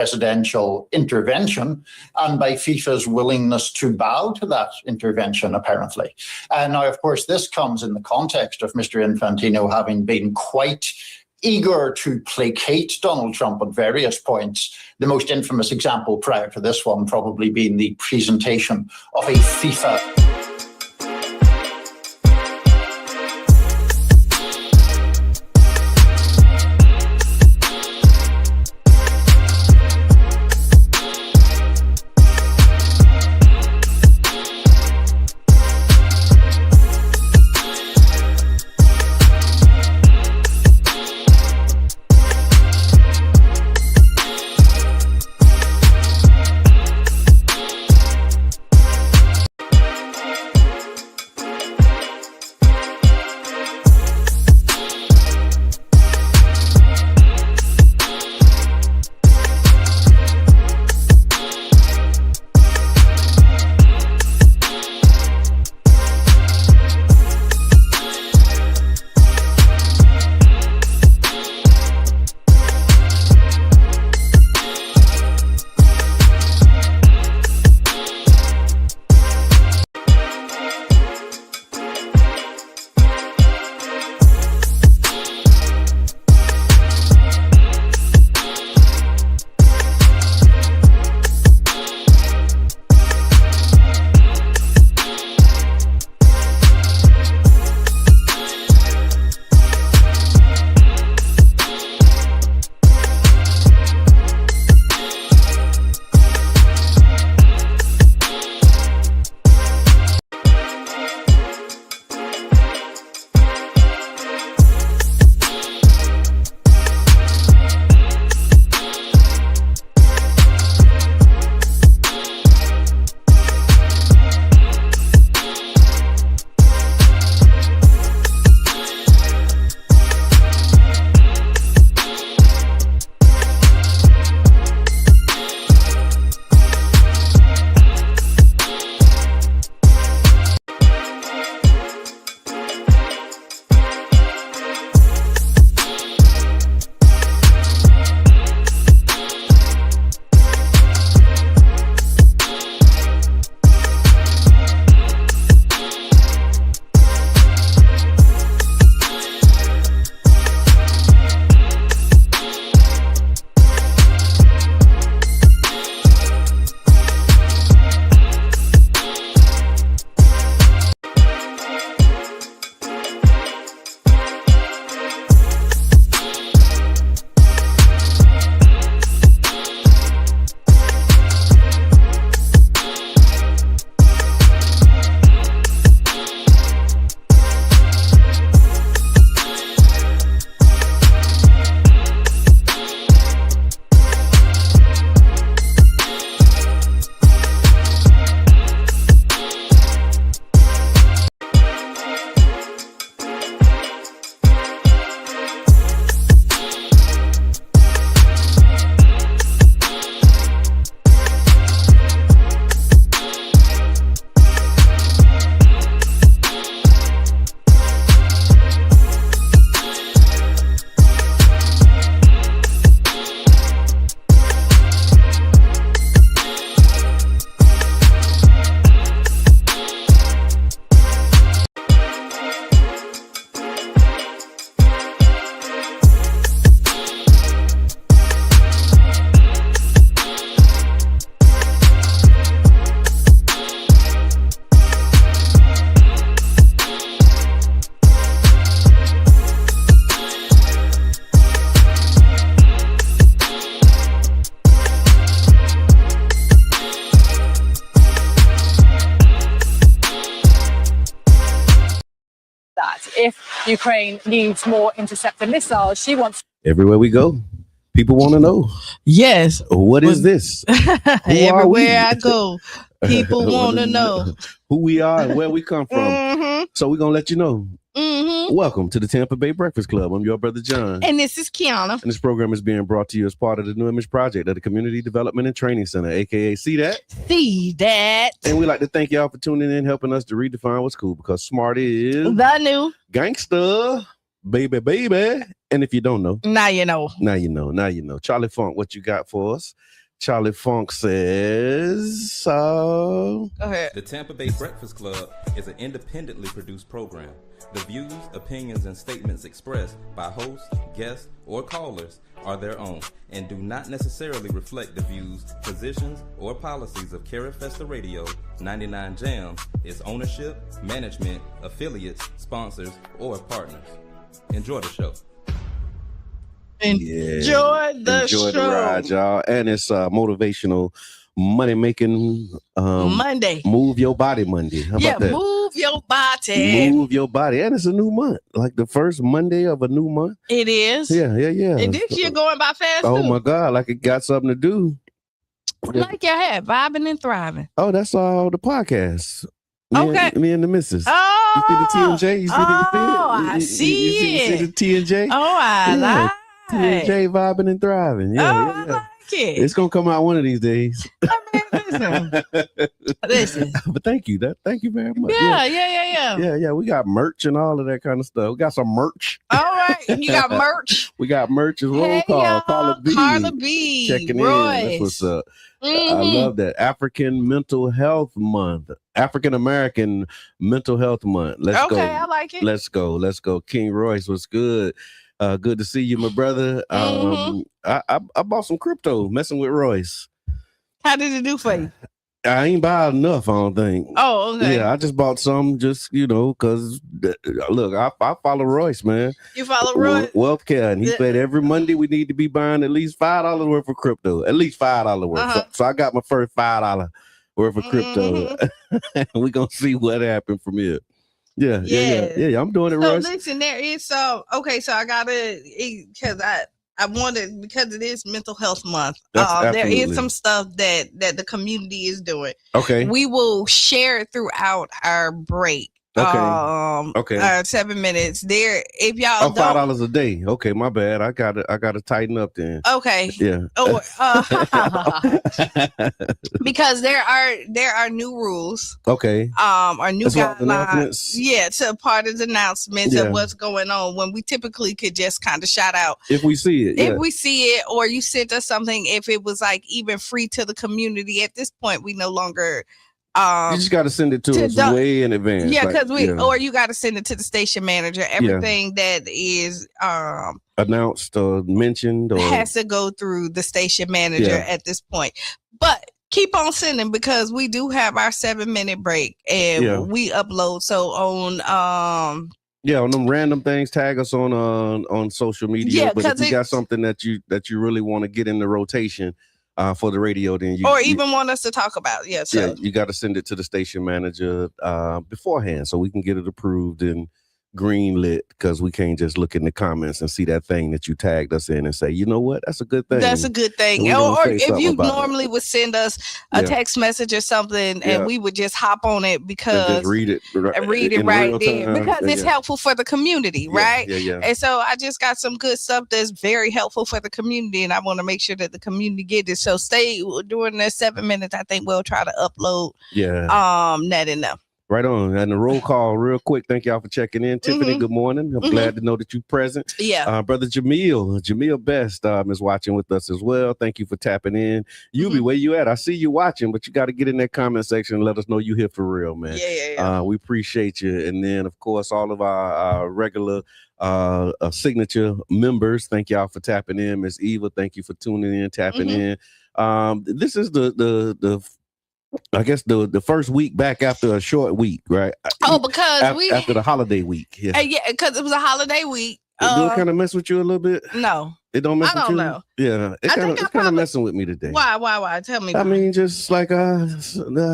presidential intervention and by FIFA's willingness to bow to that intervention, apparently. And now, of course, this comes in the context of Mr. Infantino having been quite eager to placate Donald Trump at various points. The most infamous example prior to this one probably being the presentation of a FIFA if Ukraine needs more interceptor missiles. She wants... Everywhere we go, people want to know. Yes. What is this? Everywhere I go, people want to know who we are and where we come from. Mm-hmm. So we're going to let you know. Mm-hmm. Welcome to the Tampa Bay Breakfast Club. I'm your brother, John. And this is Qiana. And this program is being brought to you as part of the New Image Project at the Community Development and Training Center, a.k.a. See That? See That. And we'd like to thank y'all for tuning in, helping us to redefine what's cool, because smart is the new gangster. baby. And if you don't know, Now you know. now you know. Now you know. Charlie Funk, what you got for us? Charlie Funk says, Go ahead. The Tampa Bay Breakfast Club is an independently produced program. The views, opinions, and statements expressed by hosts, guests, or callers are their own and do not necessarily reflect the views, positions, or policies of Cara Festa Radio, 99 Jams, its ownership, management, affiliates, sponsors, or partners. Enjoy the show. Enjoy the show. the ride, y'all. And it's motivational money making Monday. Move your body Monday. How about that? Move your body. Move your body. And it's a new month. Like the first Monday of a new month. It is. Yeah. And this year going by fast Oh too. my God, like it got something to do. Like your head, vibing and thriving. Oh, that's all the podcasts. Okay. Me and the missus. Oh, You see the T and J? You see I see you see it. the T and J? Oh, I like T and J vibing and thriving. I like it. It's gonna come out one of these days. Listen. But thank you. Thank you very much. Yeah. We got merch and all of that kind of stuff. We got some merch. All right. You got merch. We got merch as well. Hey, Carla y'all. Carla B. checking Royce. in. That's what's up. I Mhm. love that. African Mental Health Month. African American Mental Health Month. Let's go. Okay, I like it. Let's go. King Royce, what's good? Good to see you, my brother. I bought some crypto messing with Royce. How did it do for you? I ain't buy enough, I don't think. Oh, okay. Yeah, I just bought some just, because look, I follow Royce, man. You follow Roy? Wealth Care. And he Yeah. said every Monday we need to be buying at least $5 worth of crypto. At least $5 worth. Uh-huh. So I got my first $5 worth of crypto. We're gonna see what happened from here. Yeah. I'm doing it, So Royce. listen, there is so I gotta because I wanted because it is Mental Health Month. There Absolutely. is some stuff that the community is doing. Okay. We will share it throughout our break. Okay. Okay. 7 minutes. There, if y'all Oh, $5 a day. Okay, my bad. I gotta tighten up then. Okay. Yeah. Oh, because there are new rules. Okay. Or new That's what the guidelines. announcements? Yeah, to part of the announcements Yeah. of what's going on when we typically could just kind of shout out If we see it. if Yeah. we see it, or you sent us something. If it was like even free to the community at this point, we no longer. You just got to send it to us the- way in advance. Yeah, like, because or you got to send it to the station manager. Everything that is announced or mentioned or has to go through the station manager Yeah. at this point. But keep on sending because we do have our 7-minute break and Yeah. we upload. So on on them random things, tag us on social media. Yeah, but if 'cause you got something that you really want to get in the rotation for the radio, then you even want us to talk about. Yeah, so you got to send it to the station manager beforehand so we can get it approved and green lit, because we can't just look in the comments and see that thing that you tagged us in and say, you know what, that's a good thing. that's a good thing. And we're gonna Or say if something you about it. normally would send us a Yeah. text message or something Yeah. and we would just hop on it And because just read it in right right there time. because it's helpful for the community, right? Yeah. And so I just got some good stuff that's very helpful for the community, and I want to make sure that the community get it. So stay during the 7 minutes. I think we'll try to upload that enough. Right on. And the roll call real quick. Thank y'all for checking in. Tiffany, good morning. I'm glad to know that you're present. Yeah. Brother Jamil Best is watching with us as well. Thank you for tapping in. Yubi, where you at? I see you watching, but you got to get in that comment section and let us know you here for real, man. Yeah. We appreciate you. And then, of course, all of our regular signature members, thank y'all for tapping in. Miss Eva, thank you for tuning in, tapping in. This is the I guess the first week back after a short week, right? Because after the holiday week. Yeah. Because it was a holiday week. Do it kind of mess with you a little bit? No. It don't mess I with don't you? know. Yeah. It's kind of messing with me today. Why? Tell me. I mean, just like I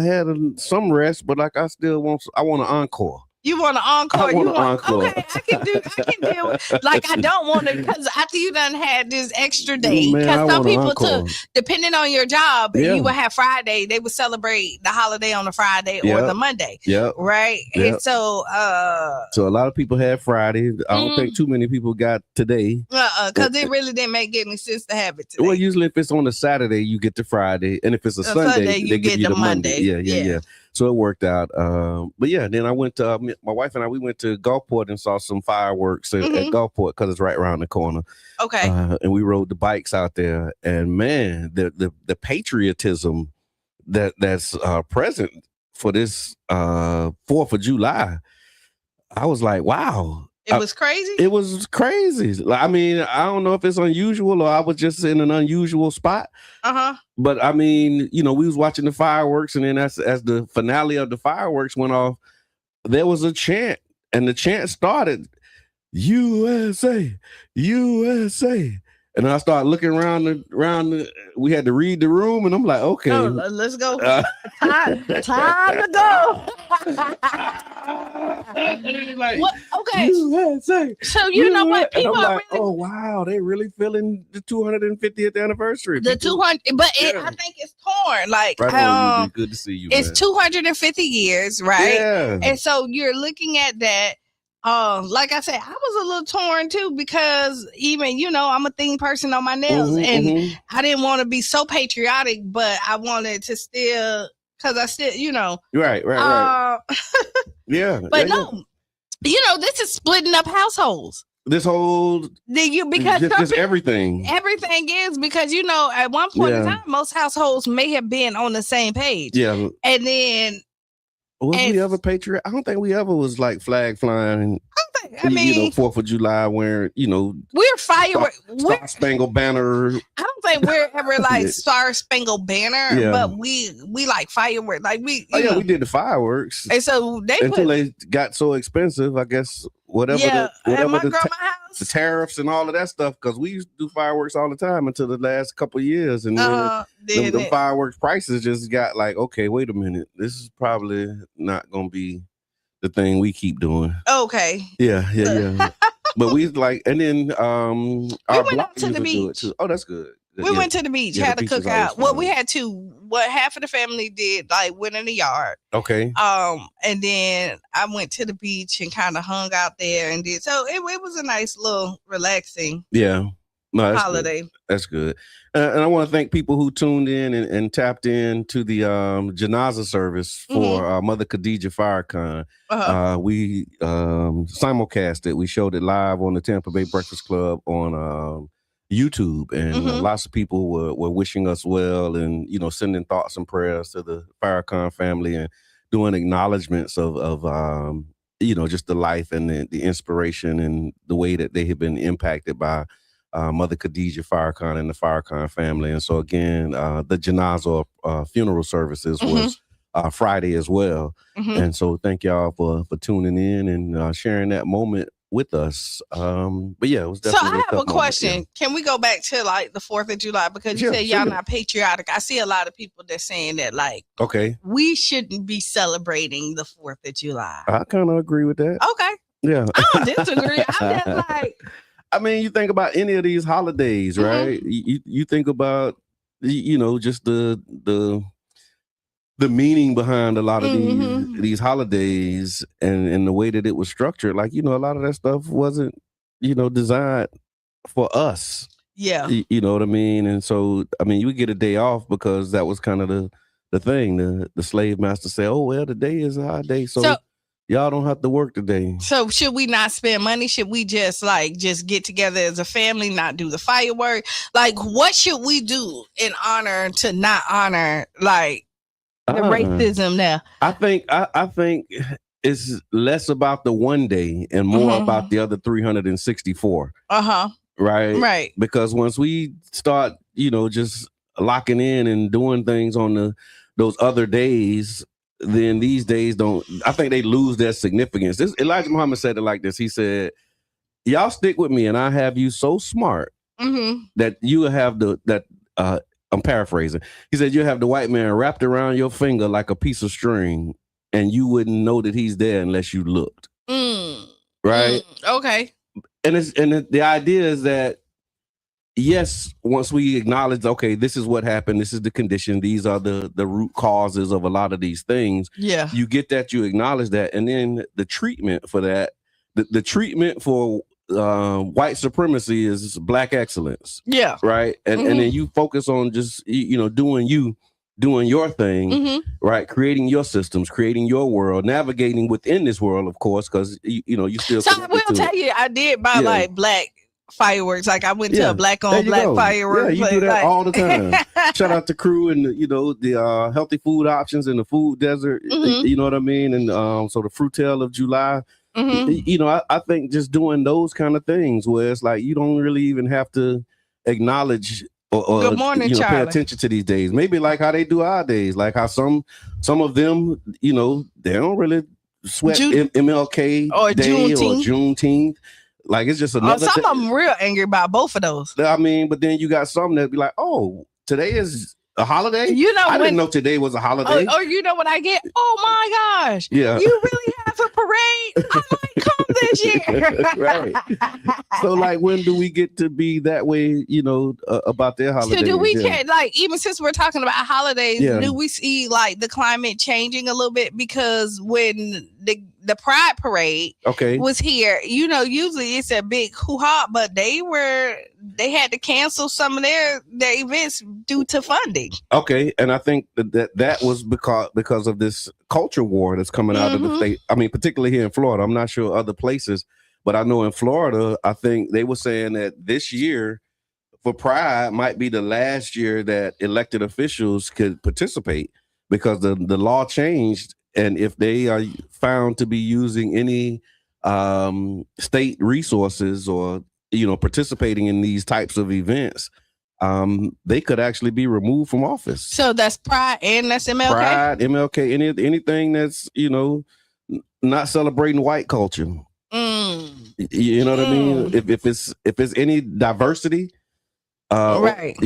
had some rest, but like I want an encore. You want an encore? I want an encore. Okay, I can deal with. Like I don't want to, because after you done had this extra day, Man, I because some want an people encore. took, depending on your job, Yeah. you would have Friday. They would celebrate the holiday on the Friday or the Monday. Yep. Right. Yep. And so So a lot of people had Friday. I don't think too many people got today. because it really didn't make any sense to have it today. Well, usually if it's on a Saturday, you get the Friday, and if it's a Sunday, you they give get you the the Monday. Monday. Yeah. So it worked out. But yeah, then I went to my wife and we went to Gulfport and saw some fireworks at Gulfport because it's right around the corner. Okay. And we rode the bikes out there, and man, the patriotism that's present for this 4th of July, I was like, wow. It was crazy? It was crazy. I mean, I don't know if it's unusual or I was just in an unusual spot. But I mean, we was watching the fireworks, and then as the finale of the fireworks went off, there was a chant, and the chant started, USA, USA. And I started looking around we had to read the room, and I'm like, okay. Oh, let's go. Time to go. Like, what? Okay. USA, so you know what? People I'm are like, really, oh wow, they really feeling the 250th anniversary. The 200, but I think it's torn. Like, right, good to see you. It's man. 250 years, right? Yeah. And so you're looking at that. Like I said, I was a little torn too, because even, I'm a theme person on my nails, and I didn't want to be so patriotic, but I wanted to still, because I still, Right. Yeah. But no, this is splitting up households. This whole because just everything is because at one point in time, most households may have been on the same page. Yeah. And then was we ever patriot? I don't think we ever was like flag flying. I mean, 4th of July, where we're fireworks. Star Spangled Banner. I don't think we're ever like Star Spangled Banner, but we like fireworks. Like we did the fireworks, and so they got so expensive. I guess whatever the tariffs and all of that stuff, because we used to do fireworks all the time until the last couple of years, and then the fireworks prices just got like, okay, wait a minute, this is probably not gonna be the thing we keep doing. Okay. Yeah. But we like, and then we went out to the beach. Oh, that's good. We went to the beach, had a cookout. Well, we had two. What half of the family did, like went in the yard. Okay. And then I went to the beach and kind of hung out there and did. So it was a nice little relaxing. Yeah. No, that's holiday. Good. That's good. And I want to thank people who tuned in and tapped in to the Janaza service for Mother Khadija Farrakhan. We simulcast it. We showed it live on the Tampa Bay Breakfast Club on YouTube, and lots of people were wishing us well, and sending thoughts and prayers to the Farrakhan family, and doing acknowledgments of just the life and the inspiration and the way that they have been impacted by Mother Khadija Farrakhan and the Farrakhan family. And so again, the Janaza funeral services was Friday as well. And so thank y'all for tuning in and sharing that moment with us. But yeah, it was definitely. So I have a question. Moment. Can we go back to like the 4th of July? Because you said y'all not patriotic. I see a lot of people that saying that like, we shouldn't be celebrating the 4th of July. I kind of agree with that. Okay. Yeah. I don't disagree. I'm just like, I mean, you think about any of these holidays, right? You think about, just the meaning behind a lot of these holidays and the way that it was structured. Like, a lot of that stuff wasn't, designed for us. Yeah. You know what I mean? And so, I mean, you would get a day off because that was kind of the thing. The slave master said, oh, well, today is a holiday. So y'all don't have to work today. So should we not spend money? Should we just get together as a family, not do the fireworks? Like, what should we do in honor to not honor the racism now? I think it's less about the one day and more about the other 364. Right. Because once we start, just locking in and doing things on those other days, then these days I think they lose their significance. Elijah Muhammad said it like this. He said, y'all stick with me and I have you so smart that you have I'm paraphrasing. He said, you have the white man wrapped around your finger like a piece of string and you wouldn't know that he's there unless you looked. Right? Okay. And the idea is that, yes, once we acknowledge, okay, this is what happened, this is the condition, these are the root causes of a lot of these things. Yeah. You get that, you acknowledge that, and then the treatment for that, the treatment for white supremacy is black excellence. Yeah. Right? And then you focus on just, doing you, doing your thing, Mhm. right? Creating your systems, creating your world, navigating within this world, of course, because you still. So I connected will to tell it. you, I did buy Yeah. like black fireworks. Like I went to Yeah, a black there on you black go. fireworks. Yeah, you do place, that like- all the time. Shout out to crew and the healthy food options in the food desert. Mhm. You know what I mean? And so the Fruitel of July. Mhm. I think just doing those kind of things where it's like you don't really even have to acknowledge or Good morning, pay Charlie. attention to these days. Maybe like how they do our days, like how some of them, they don't really sweat MLK or Day or Juneteenth. Juneteenth. Like it's just another. Some of them real angry about both of those. I mean, but then you got some that be like, oh, today is a holiday. You know, I didn't know today was a holiday. Or you know what I get? Oh my gosh! Yeah. You really have a parade? I might come this year. Right. So, like, when do we get to be that way? About their holidays. So do we like even since we're talking about holidays? Yeah. Do we see like the climate changing a little bit? Because when the Pride Parade was here, usually it's a big hoo-ha, but they had to cancel some of their events due to funding. Okay, and I think that was because of this culture war that's coming out of the state. I mean, particularly here in Florida. I'm not sure other places, but I know in Florida, I think they were saying that this year for Pride might be the last year that elected officials could participate because the law changed. And if they are found to be using any state resources or participating in these types of events, they could actually be removed from office. So that's Pride and that's MLK. Pride, MLK, anything that's not celebrating white culture. You know what I mean? If it's any diversity. Right.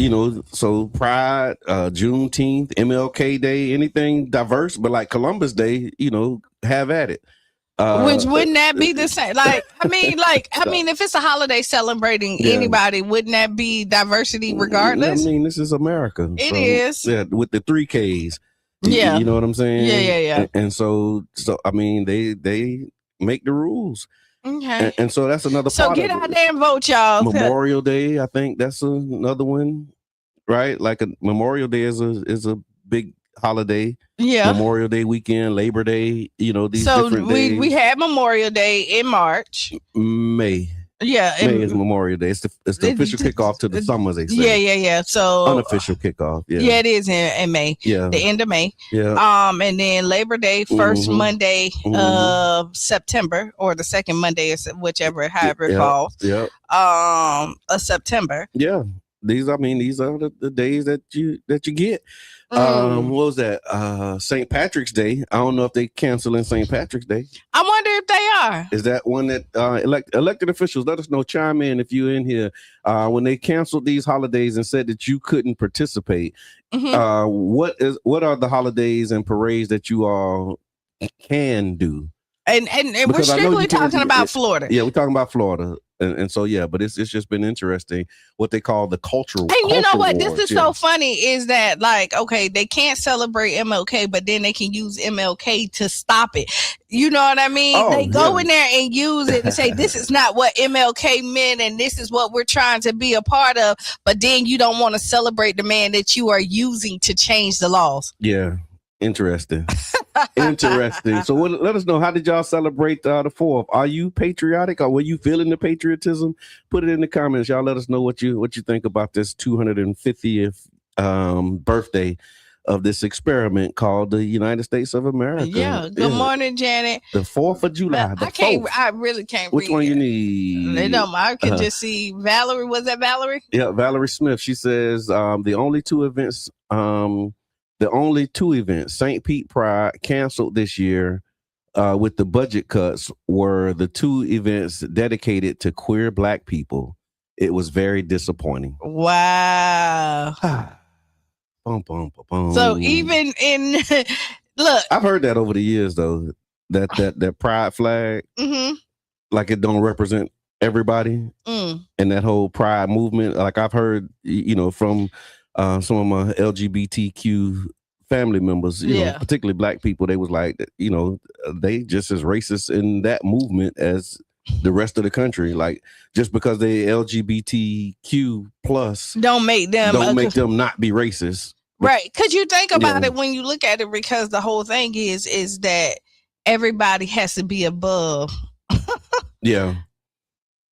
So Pride, Juneteenth, MLK Day, anything diverse, but like Columbus Day, have at it. Which wouldn't that be the same? Like, I mean, if it's a holiday celebrating anybody, wouldn't that be diversity regardless? I mean, this is America. It is. Yeah, with the 3 Ks. Yeah. You know what I'm saying? Yeah. And so I mean, they make the rules. Okay. And so that's another part. So get out there and vote, y'all. Memorial Day, I think that's another one, right? Like a Memorial Day is a big holiday. Yeah. Memorial Day weekend, Labor Day, these different days. We had Memorial Day in March. May. Yeah. May is Memorial Day. It's the official kickoff to the summer, they say. Yeah. So unofficial kickoff. Yeah, it is in May. Yeah. The end of May. Yeah. And then Labor Day, first Monday of September, or the second Monday, however it falls. Yeah. Of September. Yeah. These are the days that you get. What was that? St. Patrick's Day. I don't know if they canceling St. Patrick's Day. I wonder if they are. Is that one that elected officials? Let us know. Chime in if you're in here. When they canceled these holidays and said that you couldn't participate, what are the holidays and parades that you all can do? And we're strictly talking about Florida. Yeah, we're talking about Florida. And so, yeah, but it's just been interesting what they call the cultural. And you know what? Wars. This is so funny is that, like, okay, they can't celebrate MLK, but then they can use MLK to stop it. You know what I mean? They go in there and use it and say, this is not what MLK meant, and this is what we're trying to be a part of. But then you don't want to celebrate the man that you are using to change the laws. Yeah. Interesting. Interesting. So let us know, how did y'all celebrate the 4th? Are you patriotic, or were you feeling the patriotism? Put it in the comments. Y'all let us know what you think about this 250th birthday of this experiment called the United States of America. Yeah. Good morning, Janet. The 4th of July. I really can't Which read one it. you need? I can just see Valerie. Was that Valerie? Yeah, Valerie Smith. She says the only two events, St. Pete Pride, canceled this year with the budget cuts, were the 2 events dedicated to queer Black people. It was very disappointing. Wow. Bum, bum, bum, bum. So even in look, I've heard that over the years though, that pride flag, like it don't represent everybody, and that whole pride movement. Like I've heard, from some of my LGBTQ family members, you know, particularly Black people, they was like, they just as racist in that movement as the rest of the country. Like just because they LGBTQ plus don't make them not be racist. Right. Because you think about Yeah. it when you look at it, because the whole thing is that everybody has to be above. Yeah.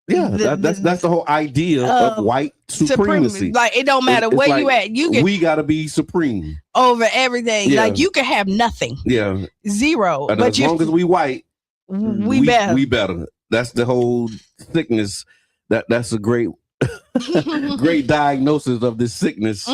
Yeah, that's the whole idea of white supremacy. Like, it don't matter where you at. We got to be supreme over everything. Yeah. Like, you can have nothing. Yeah. Zero. And But as long as we white, we better. We better. That's the whole sickness. That's a great great diagnosis of this sickness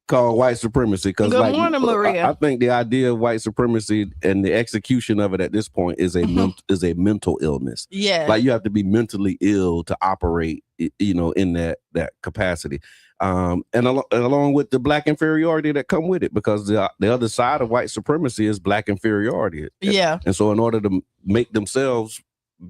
called white supremacy. Because Good morning, Maria. I think the idea of white supremacy and the execution of it at this point is a mental illness. Yeah. Like, you have to be mentally ill to operate, in that capacity. And along with the black inferiority that come with it, because the other side of white supremacy is black inferiority. Yeah. And so in order to make themselves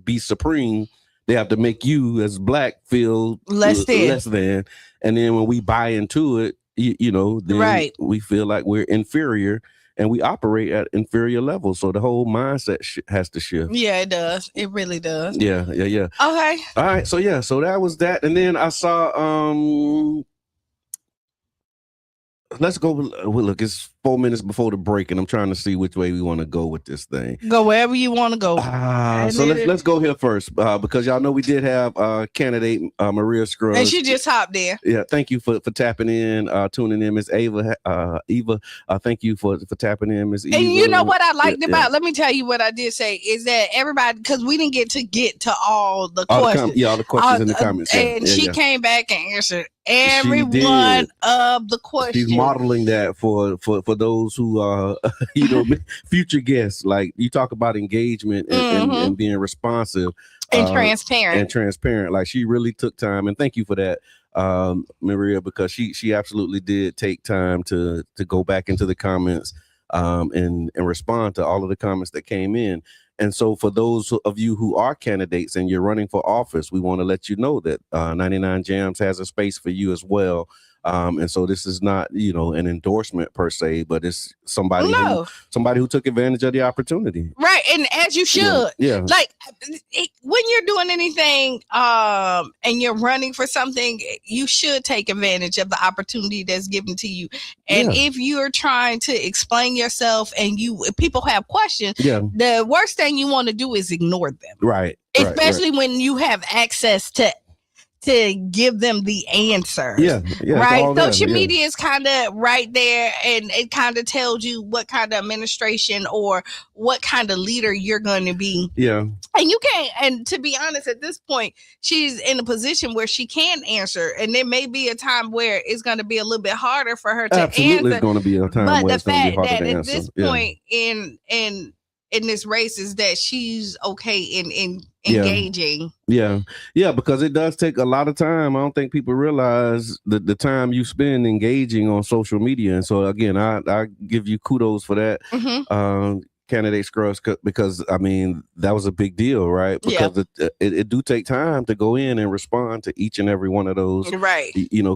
be supreme, they have to make you as black feel less than. And then when we buy into it, then we feel like we're inferior and we operate at inferior levels. So the whole mindset has to shift. Yeah, it does. It really does. Yeah. Okay. All right. So that was that. And then I saw, let's go. Look, it's 4 minutes before the break, and I'm trying to see which way we want to go with this thing. Go wherever you want to go. So let's go here first, because y'all know we did have candidate Maria Scruggs, and she just hopped there. Yeah, thank you for tapping in, tuning in, Miss Eva. Thank you for tapping in, Miss Eva. And you know what I liked about? Let me tell you what I did say is that everybody, because we didn't get to all the questions. All the questions in the comments. And she came back and answered every one of the questions. She's modeling that for those who are future guests. Like, you talk about engagement and being responsive and transparent. Like, she really took time, and thank you for that, Maria, because she absolutely did take time to go back into the comments and respond to all of the comments that came in. And so for those of you who are candidates and you're running for office, we want to let you know that 99 Jams has a space for you as well. And so this is not, an endorsement per se, but it's somebody who took advantage of the opportunity. Right. And as you should. Yeah. Like, when you're doing anything and you're running for something, you should take advantage of the opportunity that's given to you. And if you're trying to explain yourself and people have questions, the worst thing you want to do is ignore them. Right. Especially when you have access to give them the answers. Yeah. Right. Social media is kind of right there, and it kind of tells you what kind of administration or what kind of leader you're going to be. Yeah. And you can't, and to be honest, at this point, she's in a position where she can answer, and there may be a time where it's going to be a little bit harder for her to answer. It's going to be a time where it's going to be harder to answer. But the fact that at this point in this race is that she's okay in engaging. Yeah, because it does take a lot of time. I don't think people realize the time you spend engaging on social media. And so again, I give you kudos for that, candidate Scruggs, because I mean, that was a big deal, right? Because it do take time to go in and respond to each and every one of those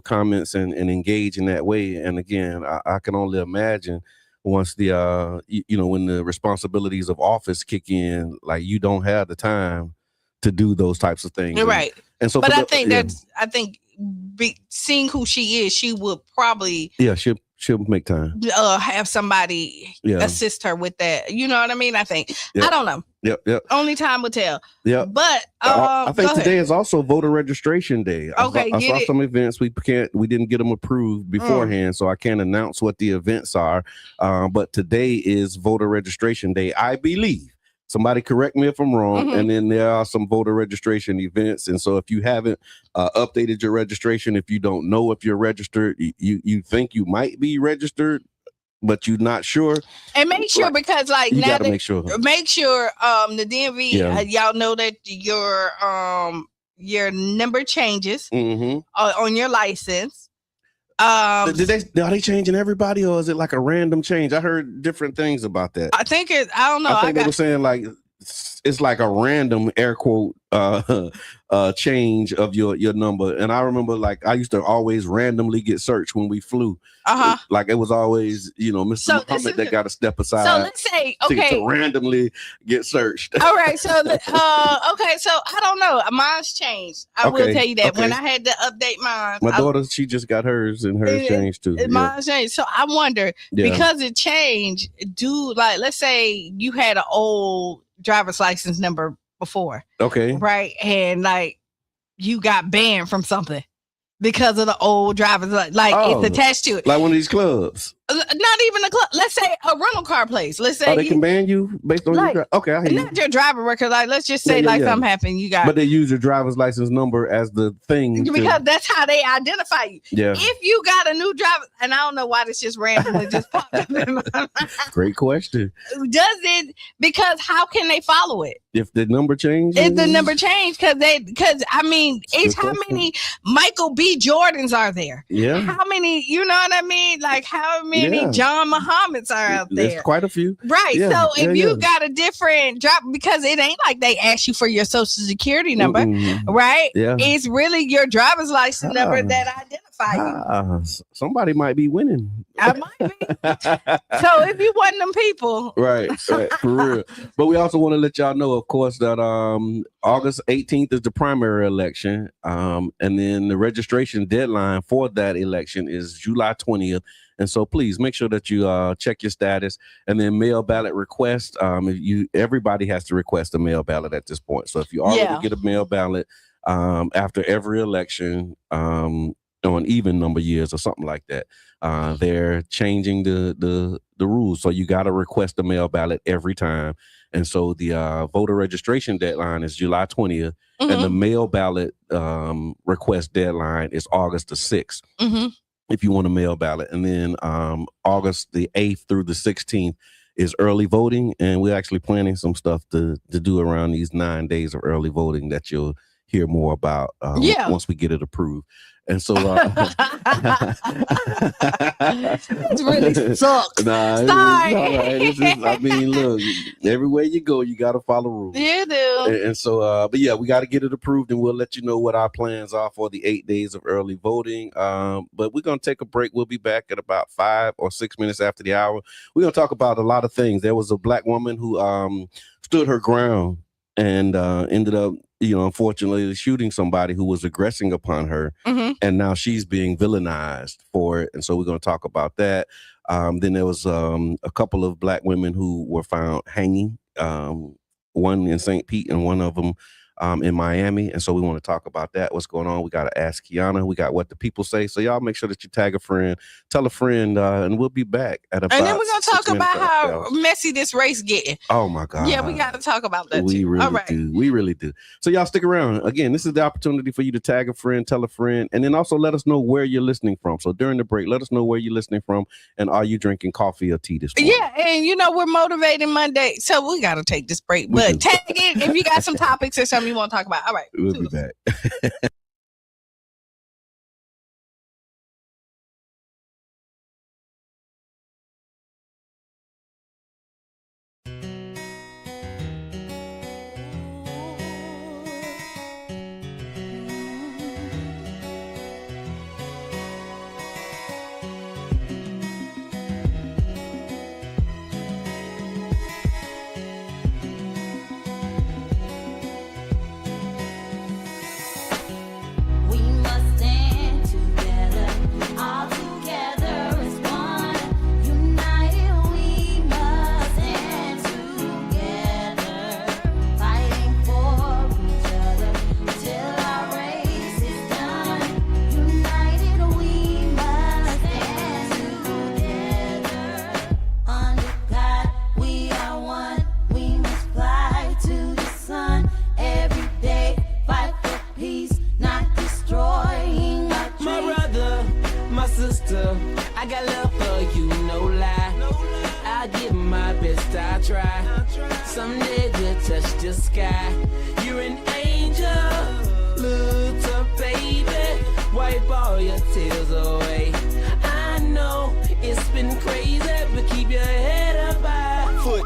comments and engage in that way. And again, I can only imagine once the when the responsibilities of office kick in, like, you don't have the time to do those types of things. Right. And so, but I think seeing who she is, she would probably she'll make time. Have somebody assist her with that. You know what I mean? I think. I don't know. Yep. Only time will tell. Yeah. But I think today is also voter registration day. Okay. I saw some events we didn't get them approved beforehand, so I can't announce what the events are. But today is voter registration day, I believe. Somebody correct me if I'm wrong. And then there are some voter registration events. And so if you haven't updated your registration, if you don't know if you're registered, you think you might be registered, but you're not sure. And make sure, because you now gotta make sure the DMV, y'all know that your number changes on your license. Are they changing everybody, or is it like a random change? I heard different things about that. I think I don't know. I think they were saying like it's like a random air quote change of your number. And I remember, like, I used to always randomly get searched when we flew. Like, it was always, Mr. Muhammad that got to step aside. So let's say, to randomly get searched. All right. So, okay. So I don't know. Mine's changed. I will tell you that when I had to update mine. My daughter, she just got hers and hers changed too. Mine's changed. So I wonder, because it changed, let's say you had an old driver's license number before. Okay. Right. And like you got banned from something because of the old driver's it's attached to it. Like one of these clubs. Not even a club. Let's say a rental car place. Let's say they can ban you based on your okay. I hear not your driver record. Like let's just say something happened. You got, but they use your driver's license number as the thing because that's how they identify you. Yeah. If you got a new driver, and I don't know why this just randomly just popped up in my mind. Great question. Does it? Because how can they follow it if the number changes? If the number changed, because I mean, it's how many Michael B. Jordans are there? Yeah. How many? You know what I mean? Like how many John Muhammad's are out there? There's quite a few. Right. Yeah. So if you got a different drop, because it ain't like they ask you for your social security number, right? Yeah. It's really your driver's license number that identify you. Somebody might be winning. I might be. So if you want them people. Right, for real. But we also want to let y'all know, of course, that August 18th is the primary election. And then the registration deadline for that election is July 20th. And so please make sure that you check your status, and then mail ballot request. Everybody has to request a mail ballot at this point. So if you already get a mail ballot after every election on even number years or something like that, they're changing the rules. So you got to request a mail ballot every time. And so the voter registration deadline is July 20th, and the mail ballot request deadline is August the 6th. If you want a mail ballot. And then August the 8th through the 16th is early voting. And we're actually planning some stuff to do around these 9 days of early voting that you'll hear more about once we get it approved. And so it really sucks. Sorry. I mean, look, everywhere you go, you got to follow rules. You do. And so, but yeah, we got to get it approved, and we'll let you know what our plans are for the 8 days of early voting. But we're going to take a break. We'll be back at about 5 or 6 minutes after the hour. We're going to talk about a lot of things. There was a Black woman who stood her ground and ended up, unfortunately shooting somebody who was aggressing upon her. And now she's being villainized for it. And so we're going to talk about that. Then there was a couple of Black women who were found hanging, one in St.Pete and one of them in Miami. And so we want to talk about that. What's going on? We got to ask Qiana. We got what the people say. So y'all make sure that you tag a friend, tell a friend, and we'll be back at about. And then we're going to talk about how messy this race getting. Oh my God. Yeah, we got to talk about that too. We really do. So y'all stick around. Again, this is the opportunity for you to tag a friend, tell a friend, and then also let us know where you're listening from. So during the break, let us know where you're listening from, and are you drinking coffee or tea this morning? Yeah, and we're motivating Monday, so we got to take this break. But tag it if you got some topics or something you want to talk about. All right. We'll be back.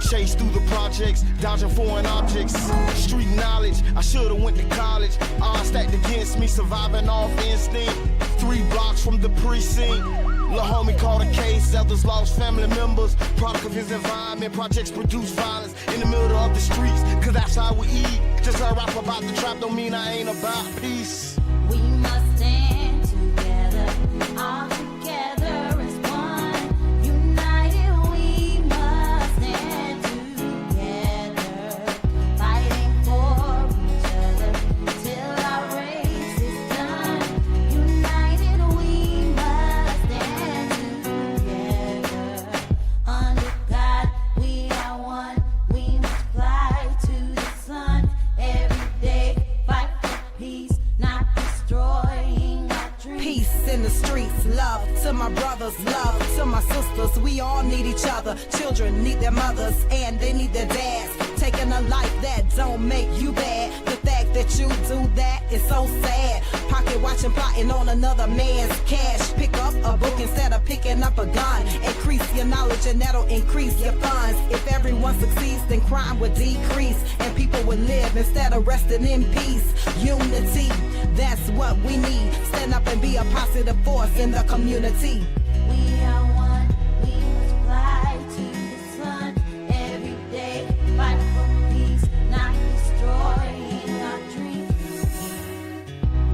chase through the projects, dodging foreign objects. Street knowledge, I should've went to college. Odds stacked against me, surviving off instinct. 3 blocks from the precinct. Lil' homie caught a case, others lost family members. Product of his environment, projects produce violence in the middle of the streets, cause that's how we eat. Just a rap about the trap don't mean I ain't about peace. We must stand together, all together as one. United we must stand together, fighting for each other till our race is done. United we must stand together, under God we are one. We must fly to the sun every day, fight for peace, not destroying our dreams. Peace in the streets, love to my brothers, love to my sisters. We all need each other. Children need their mothers and they need their dads. Taking a life that don't make you bad. The fact that you do that is so sad. Pocket watching, plotting on another man's cash. Pick up a book instead of picking up a gun. Increase your knowledge and that'll increase your funds. If everyone succeeds, then crime would decrease and people would live instead of resting in peace. Unity, that's what we need. Stand up and be a positive force in the community. We are one, we must fly to the sun every day, fight for peace, not destroying our dreams.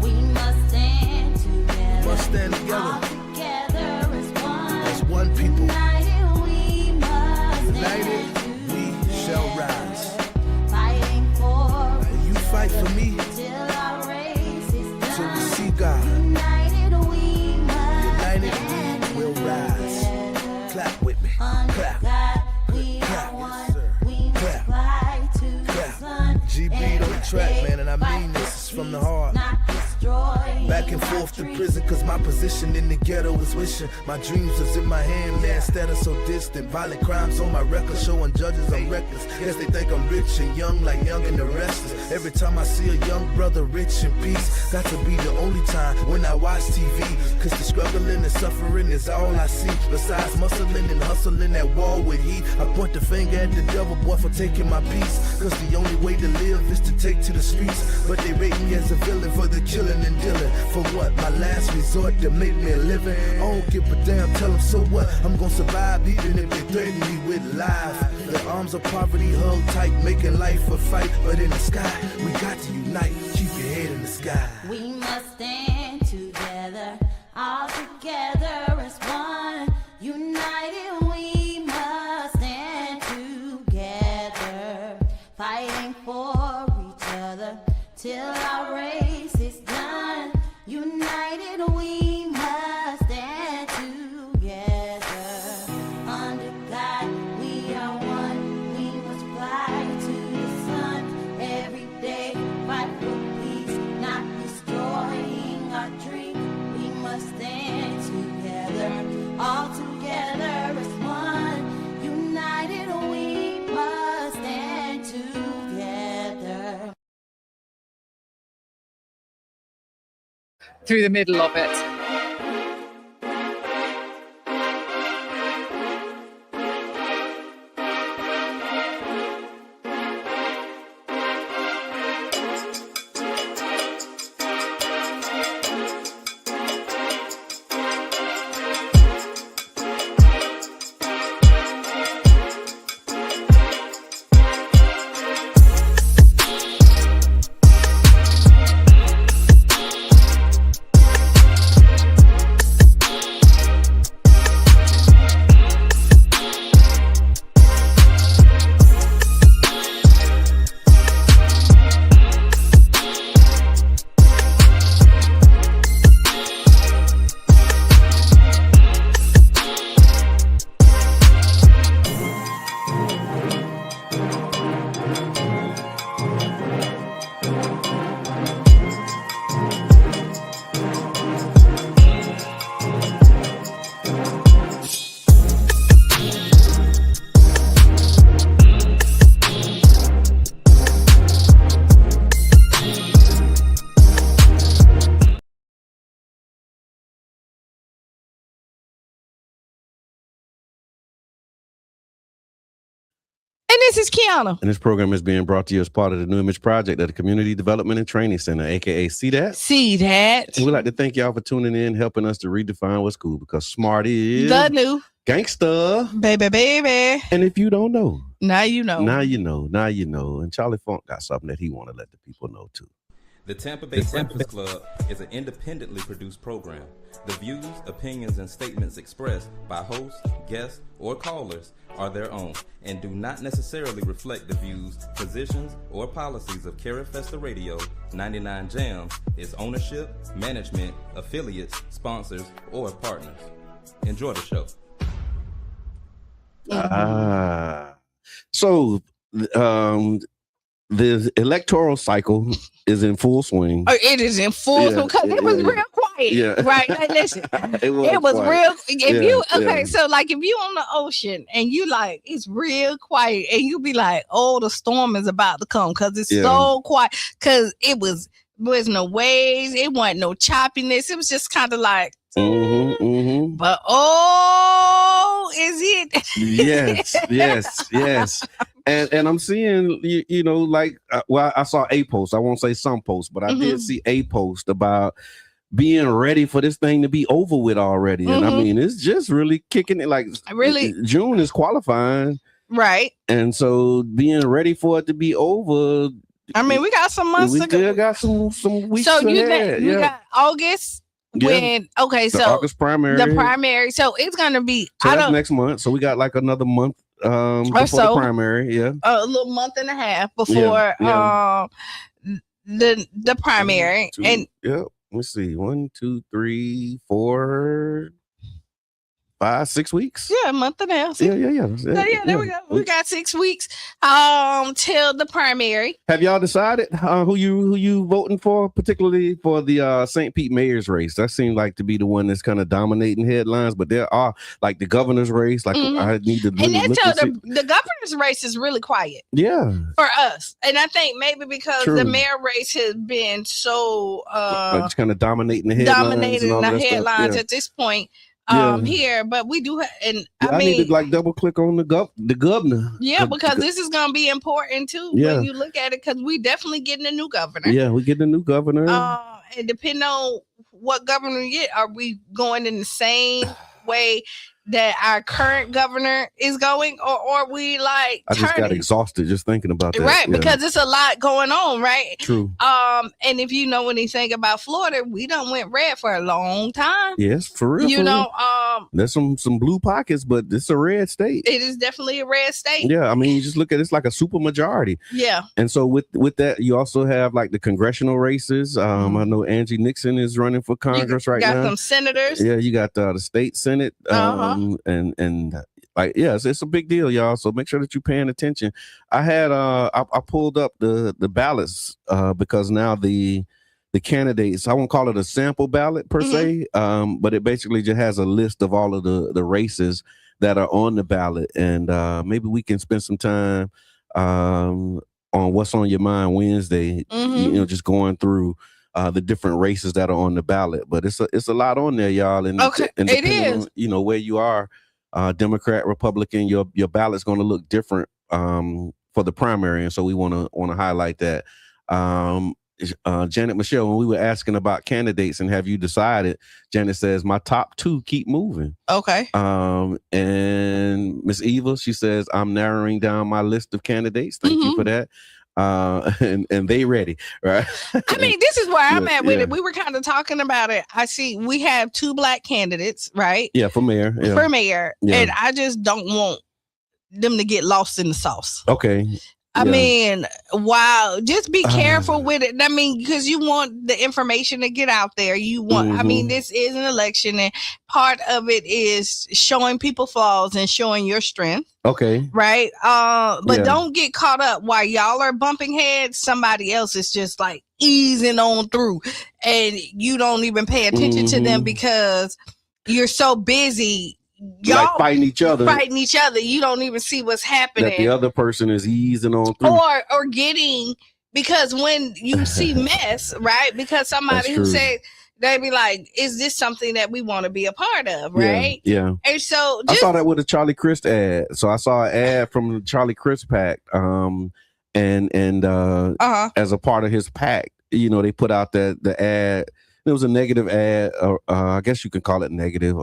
We must stand together, Must stand together. all together as one. As one people. United we must United stand we shall together, rise. fighting for And you fight for me till our race is done. till we see God. United we must United stand we will rise. together. Clap with me. Under Clap. God, we Clap. are one. Yes, sir. We must Clap. fly to the Clap. sun. GB on the track, Every man, and I day, mean this is from the fight heart. not destroying Back and our forth to dreams. prison, cause my position in the ghetto is wishing my dreams was in my hand, man, instead of so distant. Violent crimes on my record, showing judges I'm reckless. Yes, they think I'm rich and young, like Young and the Restless. Every time I see a young brother rich in peace, got to be the only time when I watch TV. Cause the struggling and suffering is all I see. Besides muscling and hustling that wall with heat, I point the finger at the devil, boy, for taking my peace. Cause the only way to live is to take to the streets. But they rate me as a villain for the killing and dealing. For what? My last resort to make me a living. I don't give a damn, tell them so what? I'm gonna survive even if they threaten me with life. The arms of poverty held tight, making life a fight. But in the sky, we got to unite. Keep your head in the sky. We must stand together, all together as one. United we must stand together, fighting for each other till our race is done. United we must stand together. Under God we are one. We must fly to the sun every day, fight for peace, not destroying our dreams. We must stand together, all together as one. United we must stand together. Through the middle of it. And this is Qiana. And this program is being brought to you as part of the New Image Project at the Community Development and Training Center, aka See That. See that. And we'd like to thank y'all for tuning in, helping us to redefine what's cool, because smart is The new gangsta. baby. And if you don't know, Now you know. now you know. Now you know. And Charlie Funk got something that he want to let the people know too. The Tampa Bay Breakfast Club is an independently produced program. The views, opinions, and statements expressed by hosts, guests, or callers are their own and do not necessarily reflect the views, positions, or policies of Carrie Festa Radio, 99 Jams, its ownership, management, affiliates, sponsors, or partners. Enjoy the show. So the electoral cycle is in full swing. It is in full because it was real quiet. Yeah. Right. Like, listen, it was quiet. real. If you yeah. so like if you on the ocean and you like it's real quiet and you be like, oh, the storm is about to come because it's so quiet. Because was no waves, it wasn't no choppiness. It was just kind of like but is it? yes. And I'm seeing, you know, like, well, I saw a post. I won't say some posts, but I did see a post about being ready for this thing to be over with already. And I mean, it's just really kicking it. Like, really, June is qualifying. Right. And so being ready for it to be over. I mean, we got some months we to go. still got some weeks So ahead. you got August. When the so August primary. The primary. So it's gonna be that's next month. So we got like another month before the primary, a little month and a half before the primary. Let's see, 1, 2, 3, 4, 5, 6 weeks. A month and a half. Yeah. There we go. We got 6 weeks till the primary. Have y'all decided who you voting for, particularly for the St.Pete mayor's race? That seems like to be the one that's kind of dominating headlines, but there are like the governor's race. Like I need to really and look the governor's race is really quiet. Yeah, for us, and I think maybe because the mayor race has been so just kind of dominating the headlines, at this point. Here, but we do I mean, need to like double click on the governor. Because this is gonna be important too when you look at it, because we definitely getting a new governor. We getting a new governor. And depending on what governor we get, are we going in the same way that our current governor is going, or are we like I just got exhausted just thinking about that. Right, because it's a lot going on, right? True. And if you know anything about Florida, we done went red for a long time. Yes, for real. You know, there's some blue pockets, but it's a red state. It is definitely a red state. Yeah, I mean, you just look at it's like a super majority. Yeah. And so with that, you also have like the congressional races. I know Angie Nixon is running for Congress right now. Got some senators. Yeah, you got the state Senate. And like, it's a big deal, y'all. So make sure that you're paying attention. I had I pulled up the ballots because now the candidates, I won't call it a sample ballot per se, but it basically just has a list of all of the races that are on the ballot, and maybe we can spend some time on what's on your mind Wednesday. You know, just going through the different races that are on the ballot, but it's a lot on there, y'all. And and it is. on, you know, where you are, Democrat, Republican, your ballot's going to look different for the primary, and so we want to highlight that. Janet Michelle, when we were asking about candidates and have you decided, Janet says my top 2 keep moving. Okay. And Miss Eva, she says I'm narrowing down my list of candidates. Thank you for that. And they ready, right? I mean, this is where I'm at with it. We were kind of talking about it. I see we have 2 black candidates, right? Yeah, for mayor. For mayor. And I just don't want them to get lost in the sauce. Okay. I mean, wow, just be careful with it. I mean, because you want the information to get out there. You want, I mean, this is an election, and part of it is showing people flaws and showing your strength. Okay. Right. But don't get caught up while y'all are bumping heads. Somebody else is just like easing on through, and you don't even pay attention to them because you're so busy. Y'all like fighting each other. You don't even see what's happening. That the other person is easing on through. Or getting, because when you see mess, right? Because somebody who said, they be like, is this something that we want to be a part of, right? Yeah. And so I saw that with a Charlie Crist ad. So I saw an ad from the Charlie Crist pack, and as a part of his pack, they put out the ad. It was a negative ad, I guess you can call it negative,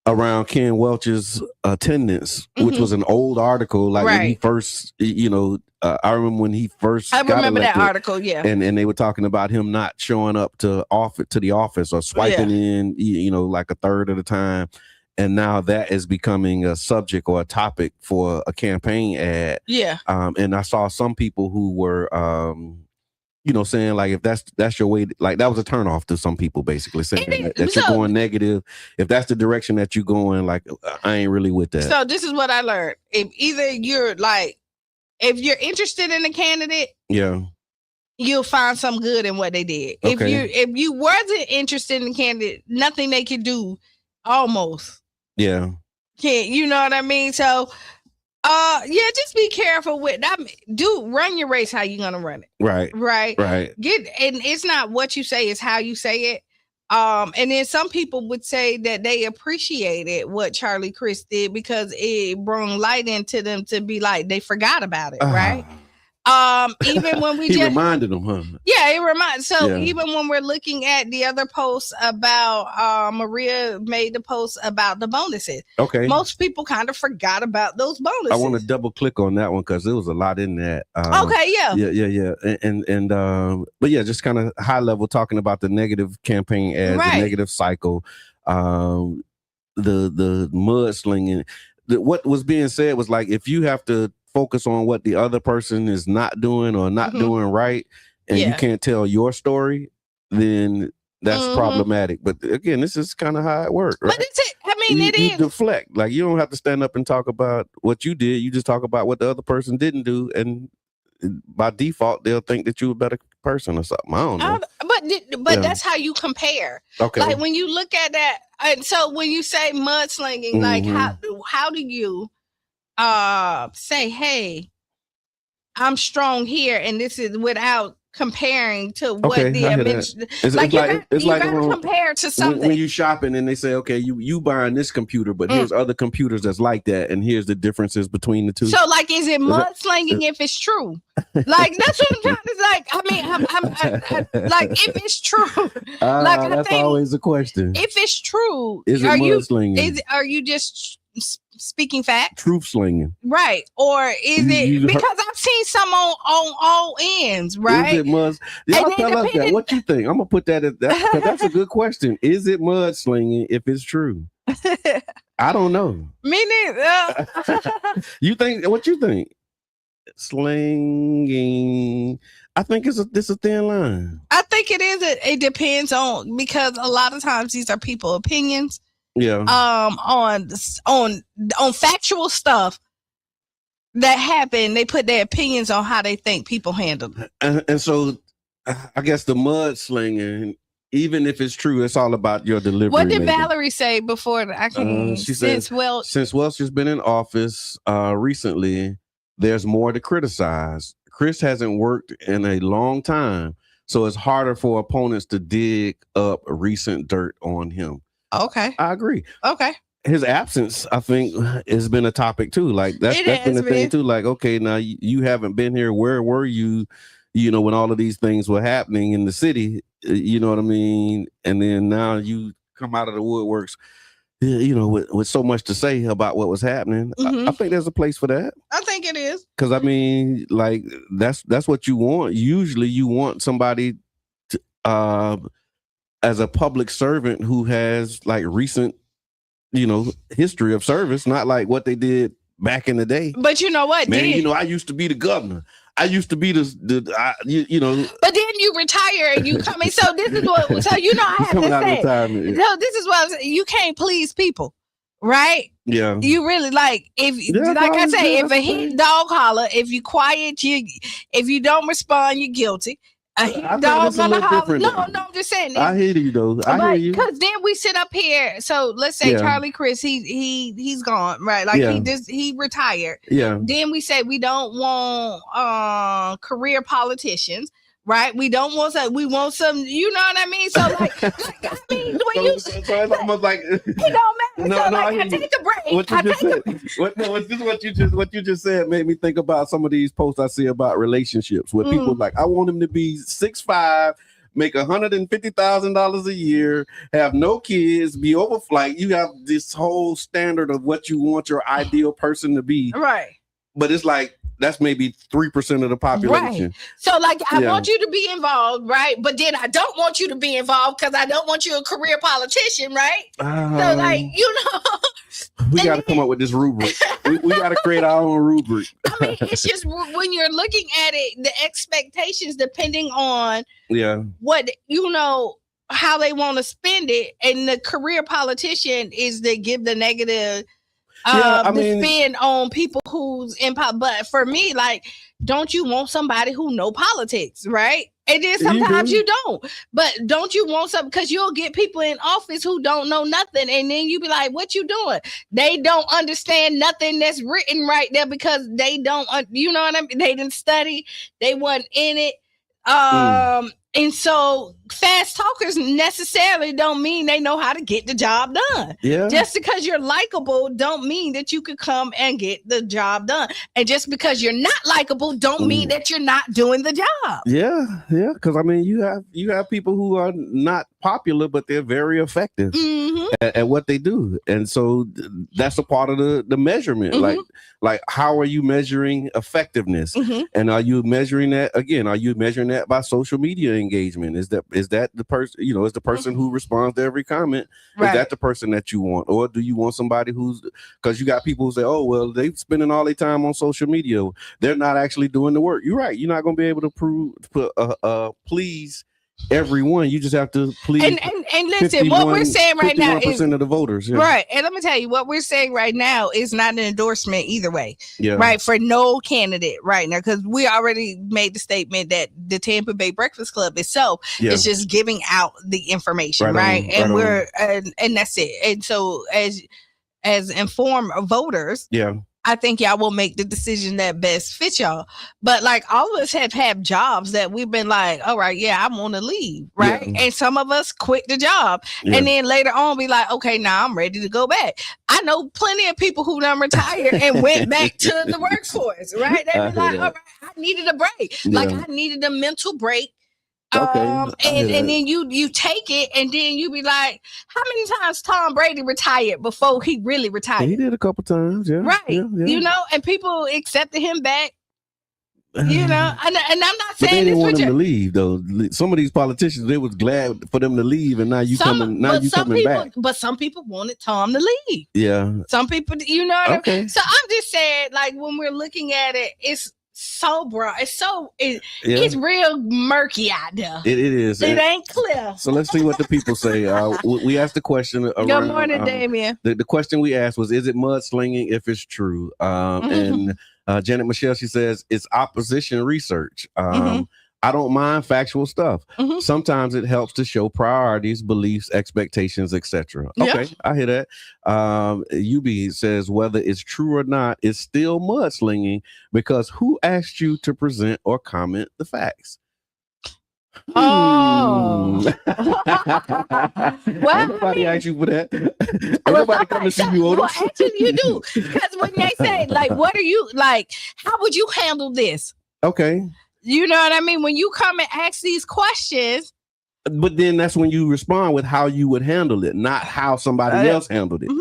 around Ken Welch's attendance, which was an old article, like when he first, I remember when he first. I got remember that elected, article, yeah. and they were talking about him not showing up to the office or swiping in, like a third of the time. And now that is becoming a subject or a topic for a campaign ad. Yeah. And I saw some people who were, saying like, if that's your way, like that was a turnoff to some people, basically saying that you're going negative. If that's the direction that you're going, like, I ain't really with that. So this is what I learned. If you're interested in a candidate, you'll find some good in what they did. Okay. If you wasn't interested in the candidate, nothing they could do almost. Yeah. Can't, you know what I mean? So just be careful with that. Run your race how you gonna run it. Right. And it's not what you say, it's how you say it. And then some people would say that they appreciated what Charlie Crist did because it brought light into them to be like they forgot about it, right? Even when we he reminded them, huh? Yeah, it reminds. So even when we're looking at the other posts about Maria made the post about the bonuses. Okay. Most people kind of forgot about those bonuses. I want to double click on that one because there was a lot in that. Okay, yeah. Yeah. And but yeah, just kind of high level talking about the negative campaign ads, the negative cycle, the mudslinging. What was being said was like, if you have to focus on what the other person is not doing or not doing right, and you can't tell your story, then that's problematic. But again, this is kind of how it works, right? But it you is. deflect. Like, you don't have to stand up and talk about what you did. You just talk about what the other person didn't do, and by default, they'll think that you're a better person or something. I don't know. But that's how you compare. Okay. Like when you look at that, and so when you say mudslinging, like how do you say, hey, I'm strong here, and this is without comparing to what the admission. Like you gotta compare to something. When you shopping and they say, okay, you buying this computer, but here's other computers that's like that, and here's the differences between the two. So, like, is it mudslinging if it's true? Like, that's what I'm trying to like. I mean, I'm like, if it's true, like that's always a question. If it's true, is it mudslinging? Are you just speaking facts? Truth slinging, right? Or is it because I've seen some on all ends, right? Is it y'all tell us that? What you think? I'm gonna put that at that because that's a good question. Is it mudslinging if it's true? I don't know. Me neither. You think? What you think? Slinging. I think it's a thin line. I think it is. It depends on, because a lot of times these are people opinions. Yeah. On factual stuff that happen, they put their opinions on how they think people handle it. And so I guess the mudslinging, even if it's true, it's all about your delivery. What did Valerie say before? She said, since Welch has been in office recently, there's more to criticize. Chris hasn't worked in a long time, so it's harder for opponents to dig up recent dirt on him. Okay. I agree. Okay. His absence, I think, has been a topic too. Like that's been a thing too. Like, okay, now you haven't been here. Where were you, when all of these things were happening in the city? You know what I mean? And then now you come out of the woodworks, with so much to say about what was happening. I think there's a place for that. I think it is. Because I mean, like that's what you want. Usually you want somebody to, as a public servant who has like recent, history of service, not like what they did back in the day. But you know what? Man, I used to be the governor. I used to be But then you retire and you come in. So this is what. So I have to say. No, this is what I'm saying. You can't please people, right? Yeah. You really like if a hit dog holler, if you quiet, if you don't respond, you're guilty. Dog gonna holler. No, I'm just saying. I hear you though. I hear you. Because then we sit up here. So let's say Charlie Crist, he's gone, right? Like he retired. Yeah. Then we say we don't want career politicians. right? We don't want some. We want some. You know what I mean? So like I mean, when you, so it's almost like it don't matter. No, so no, like, I I hear you. take a break. what you I just take said. What you just said made me think about some of these posts I see about relationships where people like, I want him to be 6'5", make $150,000 a year, have no kids, be over. Like you have this whole standard of what you want your ideal person to be, right. but it's like that's maybe 3% of the population. Right. So like I Yeah. want you to be involved, right? But then I don't want you to be involved because I don't want you a career politician, right? So like, you know, we got to come up with this rubric. we got to create our own rubric. I mean, it's just when you're looking at it, the expectations depending on Yeah. what, you know, how they want to spend it. And the career politician is they give the negative spin on people who's in power. But for me, like, don't you want somebody who know politics, right? And then sometimes you don't. But don't you want some? Because you'll get people in office who don't know nothing, and then you be like, "What you doing?" They don't understand nothing that's written right there because they don't. You know what I mean? They didn't study. They wasn't in it. And so fast talkers necessarily don't mean they know how to get the job done. Yeah. Just because you're likable don't mean that you could come and get the job done. And just because you're not likable don't mean that you're not doing the job. Yeah, yeah. Because I mean, you have people who are not popular, but they're very effective at what they do, and so that's a part of the measurement. Like how are you measuring effectiveness? And are you measuring that again? Are you measuring that by social media engagement? Is that the person? You know, is the person who responds to every comment? Right. Is that the person that you want, or do you want somebody who's? Because you got people who say, "Oh, well, they're spending all their time on social media. They're not actually doing the work." You're right. You're not going to be able to please everyone. You just have to please. And listen, what we're saying right now is 51% of the voters. Yeah. Right. And let me tell you, what we're saying right now is not an endorsement either way. Yeah. Right. For no candidate right now, because we already made the statement that the Tampa Bay Breakfast Club itself is just giving out the information. Right. And and that's it. And so as informed voters. Yeah. I think y'all will make the decision that best fits y'all. But like all of us have had jobs that we've been like, all right, yeah, I want to leave. Right. Yeah. And some of us quit the job and then later on be like, okay, now I'm ready to go back. I know plenty of people who done retired and went back to the workforce. Right. They be like, all right, I needed a break. Like I needed a mental break. And then you take it and then you be like, how many times Tom Brady retired before he really retired? He did a couple times, right. Yeah. You know, and people accepted him back. You know, and I'm not saying they didn't this want him to leave though. Some of these politicians, they was glad for them to leave, and now you coming back. But some people wanted Tom to leave. Yeah. Some people, you know what I mean? So I'm just saying, like when we're looking at it, it's so broad. It's real murky out there. It is. It ain't clear. So let's see what the people say. We asked the question. Good morning, Damien. The question we asked was, is it mudslinging if it's true? And Janet Michelle, she says, it's opposition research. I don't mind factual stuff. Sometimes it helps to show priorities, beliefs, expectations, etc. Okay, I hear that. UB says whether it's true or not, it's still mudslinging because who asked you to present or comment the facts? Oh, well, nobody asked you for that. Nobody come to see you, Otis. Well, actually, you do, because when they say, like, what are you like? How would you handle this? Okay. You know what I mean? When you come and ask these questions. But then that's when you respond with how you would handle it, not how somebody else handled it.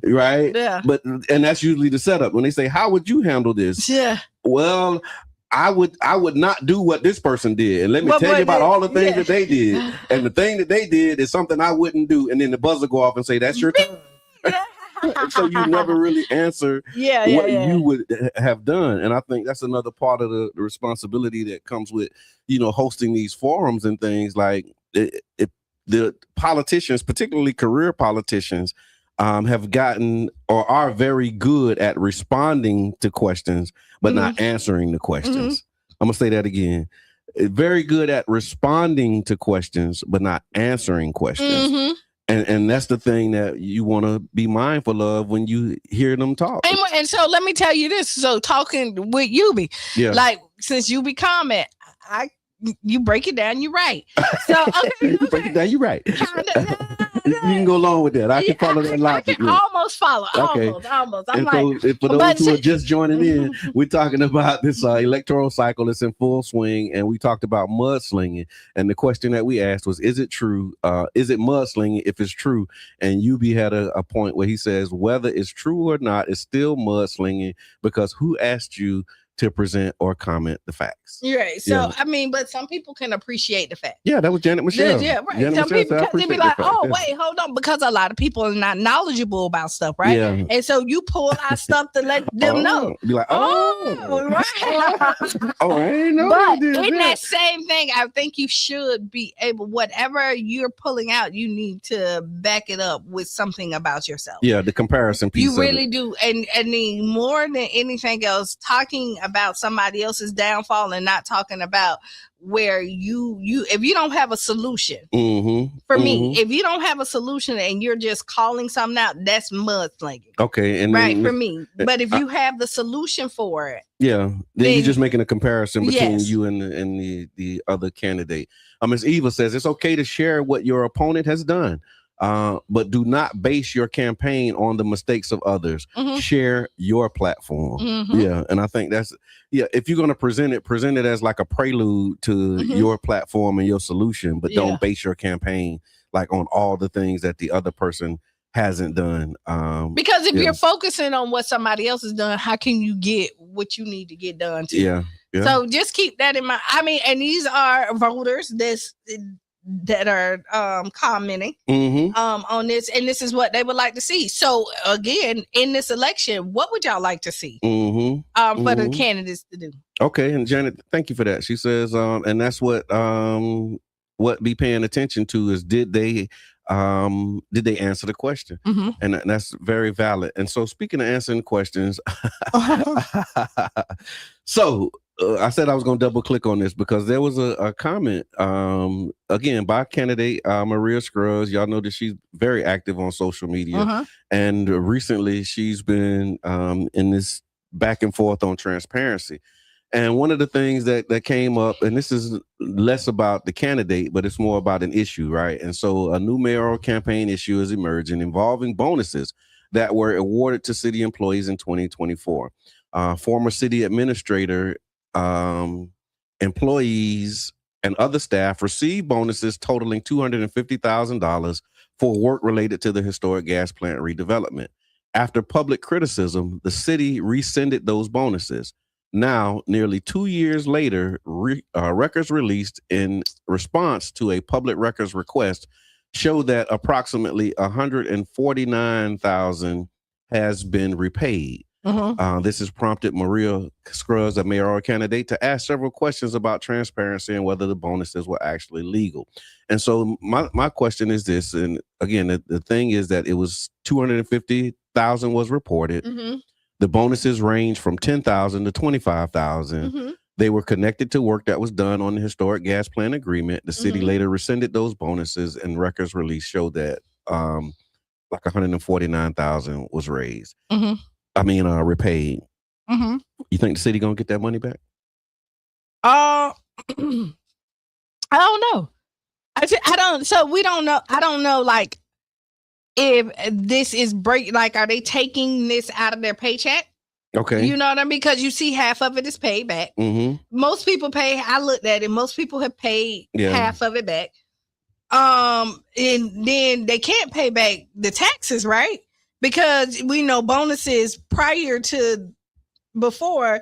Right? Yeah. And that's usually the setup. When they say, how would you handle this? Yeah. Well, I would not do what this person did. And let me tell you about all the things that they did. And the thing that they did is something I wouldn't do. And then the buzzer go off and say, that's your turn. So you never really answer what you would have done. And I think that's another part of the responsibility that comes with, you know, hosting these forums and things like the politicians, particularly career politicians, have gotten or are very good at responding to questions, but not answering the questions. I'm going to say that again. Very good at responding to questions, but not answering questions. And that's the thing that you want to be mindful of when you hear them talk. And so let me tell you this. So talking with Yubi, like since Yubi comment, you break it down, you're right. So okay, You break it down, you're right. You can go along with that. I can follow that logic. I can almost follow. Okay. Almost. I'm And like, so, for those who are just joining in, we're talking about this electoral cycle that's in full swing, and we talked about mudslinging. And the question that we asked was, is it true? Is it mudslinging? If it's true, and UB had a point where he says whether it's true or not, it's still mudslinging because who asked you to present or comment the facts? Right. So I mean, but some people can appreciate the fact. Yeah, that was Janet Michelle. Yeah, right. Janet Some Michelle people said, I they be appreciate like, the fact. oh, wait, hold on, because a lot of people are not knowledgeable about stuff, right? Yeah. And so you pull out stuff to let them know. Be like, right. Oh, I ain't know. But you did in that. that same thing, I think you should be able, whatever you're pulling out, you need to back it up with something about yourself. Yeah, the comparison piece. You really do. And the more than anything else, talking about somebody else's downfall and not talking about where you if you don't have a solution. For me, if you don't have a solution and you're just calling something out, that's mudslinging. Okay. And right, then, for me. But if you have the solution for it, then you're just making a comparison between Yes. you and the other candidate. Ms. Eva says it's okay to share what your opponent has done, but do not base your campaign on the mistakes of others. Share your platform. Yeah, and I think that's if you're going to present it as like a prelude to your platform and your solution, but don't base your campaign like on all the things that the other person hasn't done. Because if you're focusing on what somebody else has done, how can you get what you need to get done too? Yeah. So just keep that in mind. I mean, and these are voters that are commenting on this, and this is what they would like to see. So again, in this election, what would y'all like to see for the candidates to do? Okay, and Janet, thank you for that. She says, and that's what be paying attention to is did they answer the question? And that's very valid. And so speaking of answering questions, so I said I was going to double click on this because there was a comment again by candidate Maria Scruggs. Y'all know that she's very active on social media, and recently she's been in this back and forth on transparency. And one of the things that came up, and this is less about the candidate, but it's more about an issue, right? And so a new mayoral campaign issue is emerging involving bonuses that were awarded to city employees in 2024. Former city administrator, employees, and other staff received bonuses totaling $250,000 for work related to the historic gas plant redevelopment. After public criticism, the city rescinded those bonuses. Now, nearly 2 years later, records released in response to a public records request show that approximately $149,000 has been repaid. This has prompted Maria Scruggs, a mayoral candidate, to ask several questions about transparency and whether the bonuses were actually legal. And so my question is this, and again, the thing is that it was $250,000 was reported. The bonuses range from $10,000 to $25,000. They were connected to work that was done on the historic gas plant agreement. The city later rescinded those bonuses, and records release showed that like $149,000 was raised. Repaid. You think the city gonna get that money back? I don't know. I don't. So we don't know. I don't know. Like, if this is are they taking this out of their paycheck? Okay. You know what I mean? Because you see half of it is paid back. Most people pay, I looked at it, most people have paid half of it back. And then they can't pay back the taxes, right? Because we know bonuses before,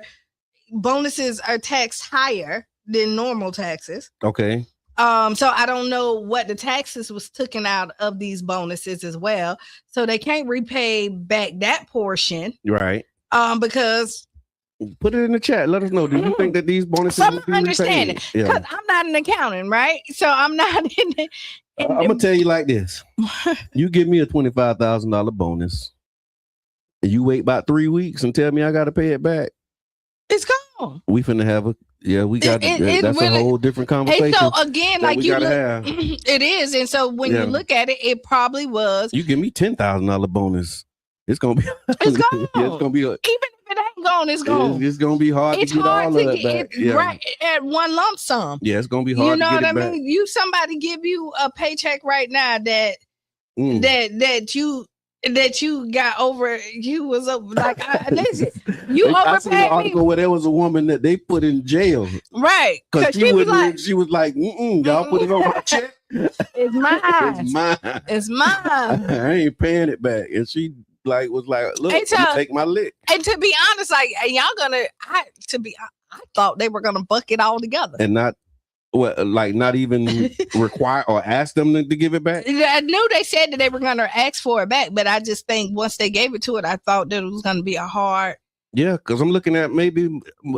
bonuses are taxed higher than normal taxes. Okay. So I don't know what the taxes was taken out of these bonuses as well. So they can't repay back that portion. Right. Because put it in the chat. Let us know. Do you think that these bonuses from my understanding? Because I'm not an accountant, right? So I'm not in the I'm gonna tell you like this. You give me a $25,000 bonus, and you wait about 3 weeks and tell me I gotta pay it back. It's gone. We finna have we got that's really, a whole different conversation. And so again, like you look, it is, and so when you look at it, it probably was. You give me $10,000 bonus, it's gonna be. It's gone. It's gonna be. Even if it ain't gone, it's gone. It's gonna be hard It's to get hard all to of it get back. Yeah. right at one lump sum. Yeah, it's gonna be hard You know to what get I it back. mean? You somebody give you a paycheck right now that Mm. that you got over. You was like, listen, you I seen an overpaid me, article where there was a woman that they put in jail right? because Because she was like, y'all put it on my check. it's mine. It's mine. It's mine. I ain't paying it back. And she was like, look, Hey, I'm gonna take my lick. And to be honest, like y'all I thought they were gonna buck it all together. And not not even require or ask them to give it back. I knew they said that they were gonna ask for it back, but I just think once they gave it to it, I thought that it was gonna be a hard. Yeah, because I'm looking at maybe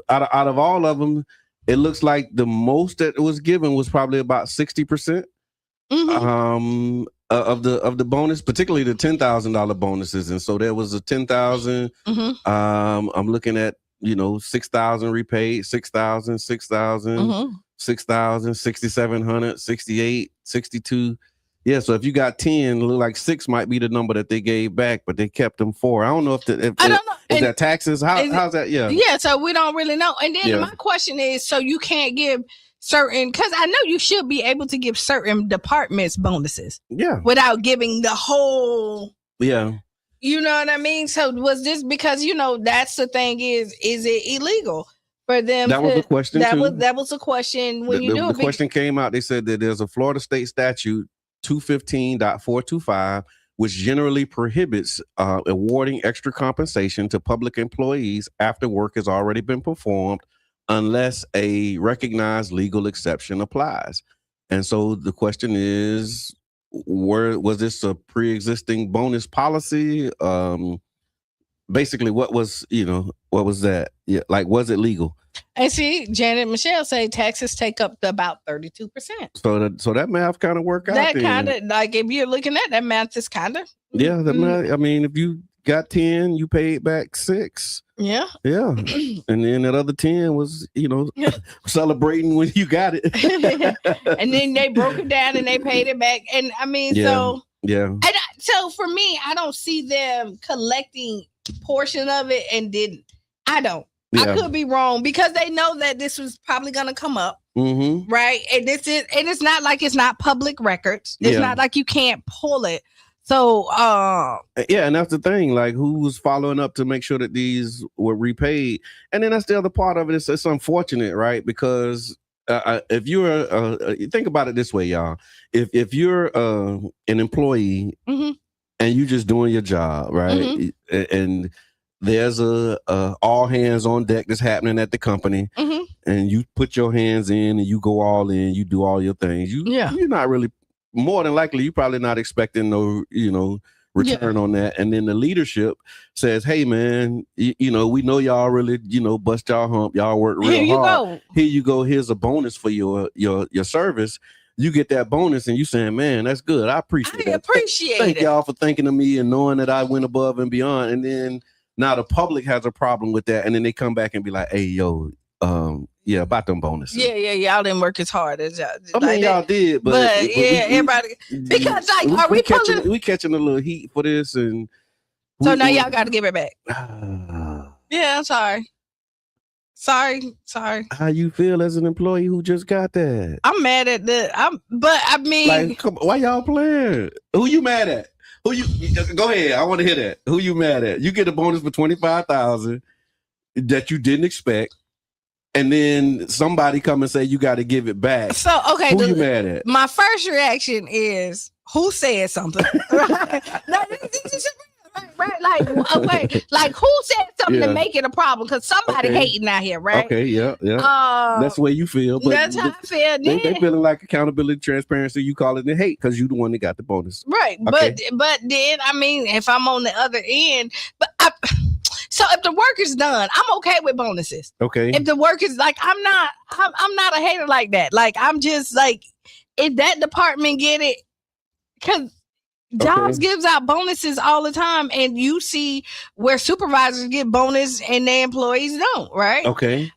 out of all of them, it looks like the most that was given was probably about 60%. Mm-hmm. Of the bonus, particularly the $10,000 bonuses, and so there was a 10,000. Mm-hmm. I'm looking at 6,000 repaid, 6,000, 6,000, Mm-hmm. 6,000, 6,700, 68, 62. Yeah, so if you got 10, it look like 6 might be the number that they gave back, but they kept them 4. I don't know if I don't know. Is that taxes? How's that? Yeah. Yeah, so we don't really know. And then Yeah. my question is, so you can't give certain, because I know you should be able to give certain departments bonuses Yeah. without giving the whole, Yeah. you know what I mean? So was this because, that's the thing is it illegal for them? That was the question too. That was a question when you do the it. question came out. They said that there's a Florida state statute 215.425, which generally prohibits awarding extra compensation to public employees after work has already been performed, unless a recognized legal exception applies. And so the question is, was this a pre-existing bonus policy? Basically, what was that? Yeah, like, was it legal? And see, Janet Michelle say taxes take up to about 32%. So that math kind of work out. That then. kind of, like, if you're looking at that math, is kind of. Yeah, the math, I mean, if you got 10, you paid back 6. Yeah. Yeah. And then that other 10 was, celebrating when you got it. And then they broke it down and they paid it back. And I mean, so. Yeah. So for me, I don't see them collecting portion of it and didn't. I don't. Yeah. I could be wrong because they know that this was probably going to come up. Mm-hmm. Right. And it's not like it's not public records. It's not like you can't pull it. So, yeah, and that's the thing. Like, who was following up to make sure that these were repaid? And then that's the other part of it. It's unfortunate, right? Because if you're, think about it this way, y'all. If you're an employee mm-hmm. and you just doing your job, right, mm-hmm. and there's a all hands on deck that's happening at the company, mm-hmm. and you put your hands in and you go all in, you do all your things. You're not really. More than likely, you're probably not expecting no, return on that. And then the leadership says, "Hey, man, we know y'all really, bust y'all hump. Y'all work real hard. Here you go. Here's a bonus for your service. You get that bonus, and you saying, man, that's good. I appreciate it. Thank y'all for thinking of me and knowing that I went above and beyond. And then now the public has a problem with that, and then they come back and be like, hey, yo, yeah, about them bonuses. Yeah, y'all didn't work as hard as y'all. I mean, y'all did, but everybody, because like, we catching a little heat for this, and so now y'all got to give it back. Yeah, I'm sorry. How you feel as an employee who just got that? I'm mad at but I mean, like, why y'all playing? Who you mad at? Go ahead. I want to hear that. Who you mad at? You get a bonus for $25,000 that you didn't expect. And then somebody come and say you got to give it back. So, okay. Who you mad at? My first reaction is, who said something? Right? Right? Like, okay. Like, who said something to make it a problem? Because somebody hating out here, right? Okay, yeah. That's the way you feel. But that's how I feel. They feeling like accountability, transparency. You call it the hate because you the one that got the bonus. Right. Okay. But then, I mean, if I'm on the other end, so if the work is done, I'm okay with bonuses. Okay. If the work is like, I'm not a hater like that. Like, I'm just like, if that department get it, because jobs gives out bonuses all the time, and you see where supervisors get bonus and their employees don't, right? Okay.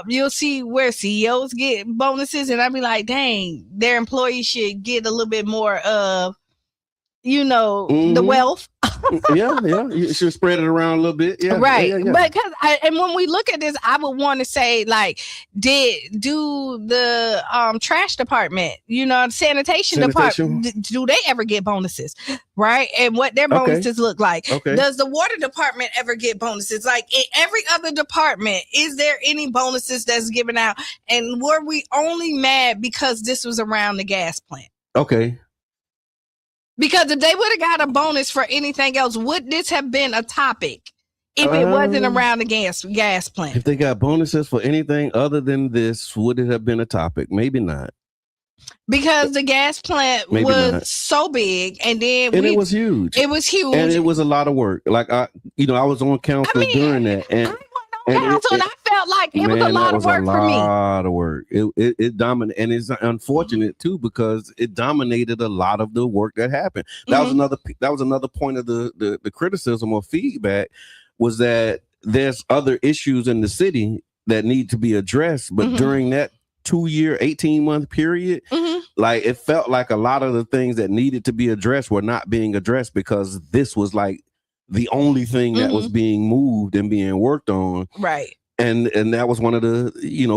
You'll see where CEOs get bonuses, and I'd be like, dang, their employees should get a little bit more of, the wealth. Yeah. You should spread it around a little bit. Yeah. Right. Yeah. Because and when we look at this, I would want to say, like, do the trash department, sanitation department, do they ever get bonuses? Right. And what their bonuses look like. Okay. Does the water department ever get bonuses? Like in every other department, is there any bonuses that's given out? And were we only mad because this was around the gas plant? Okay. Because if they would have got a bonus for anything else, would this have been a topic if it wasn't around the gas plant? If they got bonuses for anything other than this, would it have been a topic? Maybe not. Because the gas plant was so big, and then it was huge. It was huge, and it was a lot of work. Like I was on council during that, and I felt like it was a lot of work for me. A lot of work. It dominated, and it's unfortunate too because it dominated a lot of the work that happened. That was another point of the criticism or feedback was that there's other issues in the city that need to be addressed, but during that 2-year, 18-month period, like it felt like a lot of the things that needed to be addressed were not being addressed because this was like the only thing that was being moved and being worked on. Right. And that was one of the,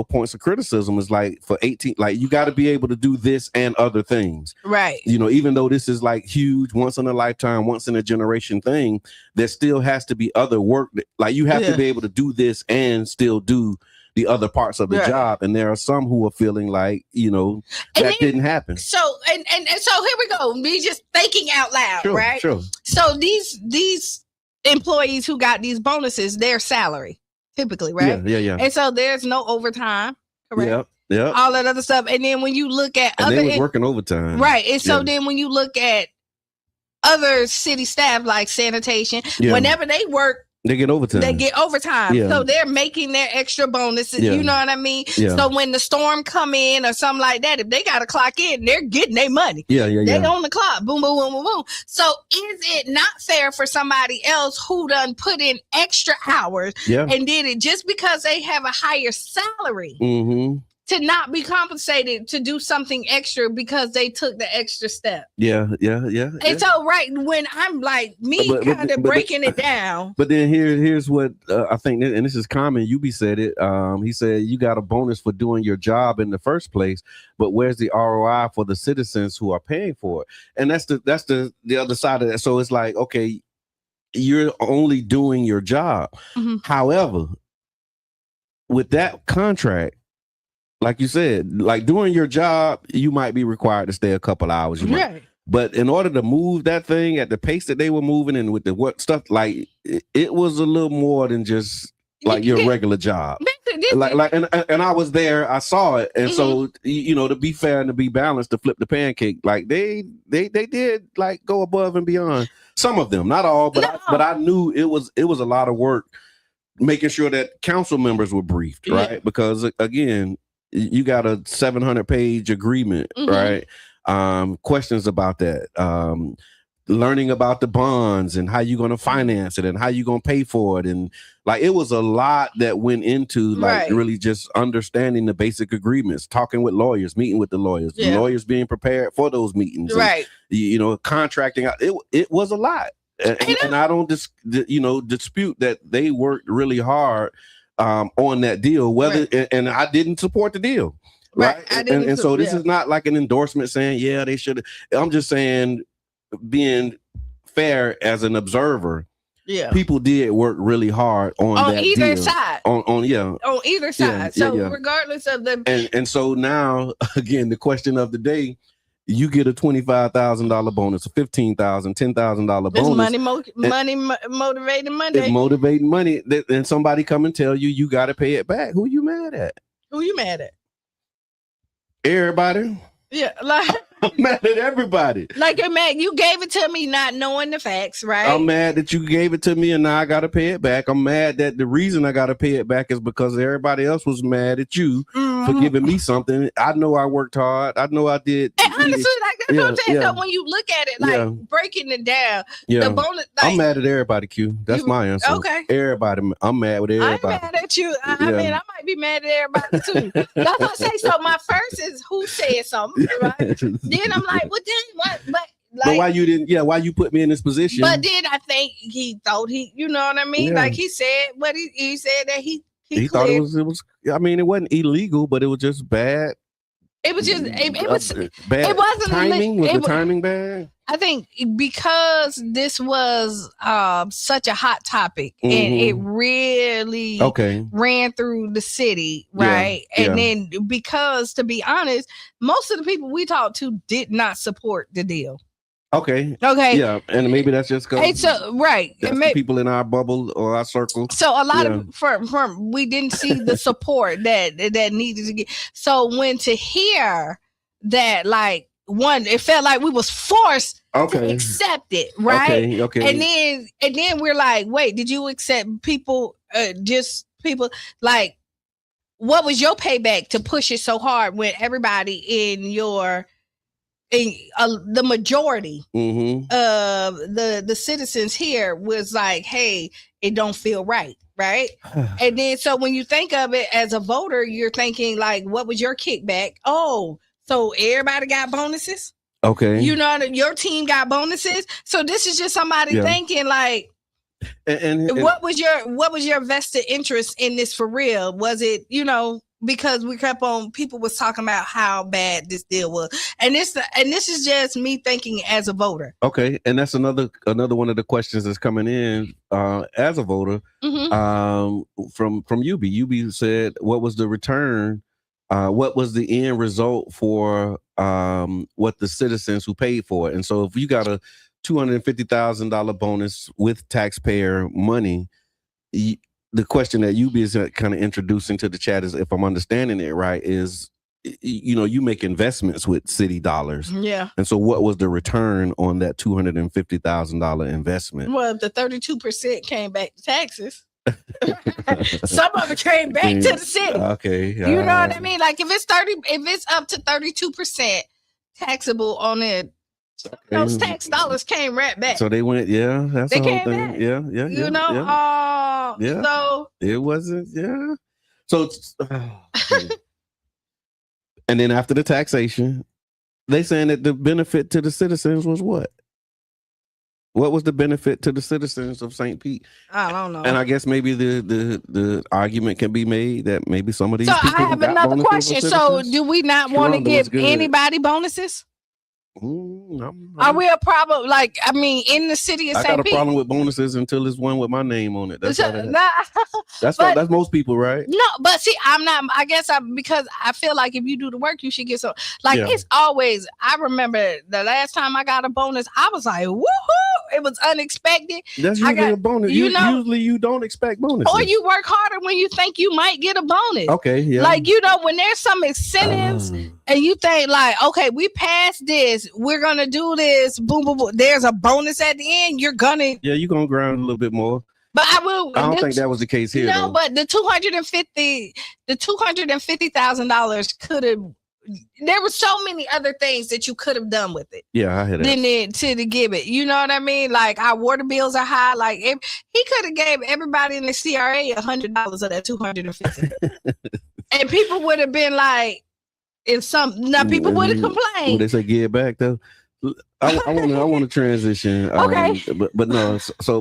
points of criticism is like for 18, like you got to be able to do this and other things. Right. Even though this is like huge, once in a lifetime, once in a generation thing, there still has to be other work. Like you have to be able to do this and still do the other parts of the job. And there are some who are feeling like, that didn't happen. So, and so here we go. Me just thinking out loud, right? Sure. So these employees who got these bonuses, their salary typically, right? Yeah. And so there's no overtime, correct? Yeah. All that other stuff. And then when you look at they was working overtime. Right. And so then when you look at other city staff like sanitation, whenever they work, they get overtime. Yeah. So they're making their extra bonuses. Yeah. You know what I mean? Yeah. So when the storm come in or something like that, if they got to clock in, they're getting their money. Yeah. They on the clock. Boom, boom, boom, boom, boom. So is it not fair for somebody else who done put in extra hours and did it just because they have a higher salary to not be compensated to do something extra because they took the extra step? Yeah. And so, when I'm like kind of breaking it down. But then here's what I think, and this is common. Yubi said it. He said you got a bonus for doing your job in the first place, but where's the ROI for the citizens who are paying for it? And that's the other side of that. So it's like, okay, you're only doing your job. However, with that contract, like you said, like doing your job, you might be required to stay a couple hours. But in order to move that thing at the pace that they were moving and with the what stuff, like it was a little more than just like your regular job. And I was there, I saw it, and so to be fair and to be balanced, to flip the pancake, like they did like go above and beyond. Some of them, not all, but I knew it was a lot of work making sure that council members were briefed, right? Because again, you got a 700-page agreement, right? Questions about that, learning about the bonds and how you're going to finance it and how you're going to pay for it. And like, it was a lot that went into like really just understanding the basic agreements, talking with lawyers, meeting with the lawyers, the lawyers being prepared for those meetings, and, contracting out. It was a lot. And I don't dispute that they worked really hard on that deal, and I didn't support the deal. Right. And so this is not like an endorsement saying, they should. I'm just saying, being fair as an observer, people did work really hard on that either deal. Side. On either side. Regardless of the and so now again, the question of the day, you get a $25,000 bonus, a $15,000, $10,000 bonus. Money motivating Monday. It's motivating money. And somebody come and tell you got to pay it back. Who you mad at? Everybody. Yeah, like I'm mad at everybody. Like you're mad. You gave it to me not knowing the facts, right? I'm mad that you gave it to me and now I gotta pay it back. I'm mad that the reason I gotta pay it back is because everybody else was mad at you for giving me something. I know I worked hard. I know I did. And honestly, like that's what I'm saying. So when you look at it, like breaking it down, the bonus. Like, I'm mad at everybody, Q. That's my answer. Okay. Everybody. I'm mad with everybody. I'm mad at you. I mean, I might be mad at everybody too. That's what I say. So my first is who said something, right? Then I'm like, well, then what? But but why you didn't? Yeah, why you put me in this position? But then I think he thought you know what I mean? Yeah. Like he said what he said that he thought it was. I mean, it wasn't illegal, but it was just bad. It was just it was bad. It wasn't timing. Was the timing bad? I think because this was such a hot topic and it really ran through the city, right? And then because to be honest, most of the people we talked to did not support the deal. Okay. Yeah, and maybe that's just because the people in our bubble or our circle. So a lot of from we didn't see the support that needed to get. So when to hear that, like it felt like we was forced to accept it, right? Okay. And then we're like, wait, did you accept people? Just people like, what was your payback to push it so hard when everybody in your the majority of the citizens here was like, hey, it don't feel right. And then so when you think of it as a voter, you're thinking like, what was your kickback? Oh, so everybody got bonuses. Okay. You know, your team got bonuses. So this is just somebody thinking like, and what was your vested interest in this for real? Was it, because we kept on, people was talking about how bad this deal was. And this is just me thinking as a voter. Okay. And that's another one of the questions that's coming in as a voter from UB. UB said, what was the return? What was the end result for what the citizens who paid for it? And so if you got a $250,000 bonus with taxpayer money, the question that UB is kind of introducing to the chat is, if I'm understanding it right, is, you make investments with city dollars. Yeah. And so what was the return on that $250,000 investment? Well, if the 32% came back to taxes. Some of it came back to the city. Okay. You know what I mean? Like if it's up to 32% taxable on it, those tax dollars came right back. So they went, that's the whole thing. Back. Yeah. So it wasn't, So and then after the taxation, they saying that the benefit to the citizens was what? What was the benefit to the citizens of St. Pete? I don't know. And I guess maybe the argument can be made that maybe some of these people. So I have another question. So do we not want to give anybody bonuses? Are we a problem? Like, I mean, in the city of St. Pete, I got a problem with bonuses until it's one with my name on it. That's most people, right? No, but see, I'm not. I guess because I feel like if you do the work, you should get some. Like it's always. I remember the last time I got a bonus, I was like, woohoo! It was unexpected. That's usually a bonus. Usually you don't expect bonuses, or you work harder when you think you might get a bonus. Okay, yeah. Like when there's some incentives. And you think like, okay, we passed this. We're going to do this. Boom, boom, boom. There's a bonus at the end. You're going to. Yeah, you're going to grind a little bit more. But I don't think that was the case here. No, though. But the $250,000 could have. There were so many other things that you could have done with it. Yeah, I had it. To give it. You know what I mean? Like our water bills are high. Like he could have gave everybody in the CRA $100 of that $250. And people would have been like, people would have complained. Would they say give it back though? I want to transition. Okay. But no.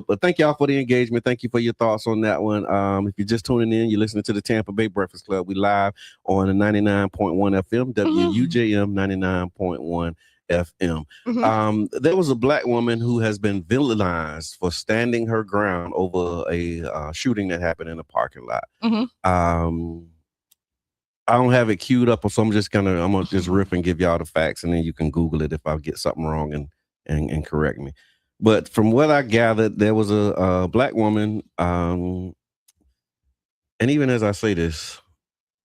But thank y'all for the engagement. Thank you for your thoughts on that one. If you're just tuning in, you're listening to the Tampa Bay Breakfast Club. We live on the 99.1 FM, WUJM 99.1 FM. There was a black woman who has been villainized for standing her ground over a shooting that happened in a parking lot. I don't have it queued up, so I'm gonna just rip and give y'all the facts, and then you can Google it if I get something wrong and correct me. But from what I gathered, there was a black woman, and even as I say this,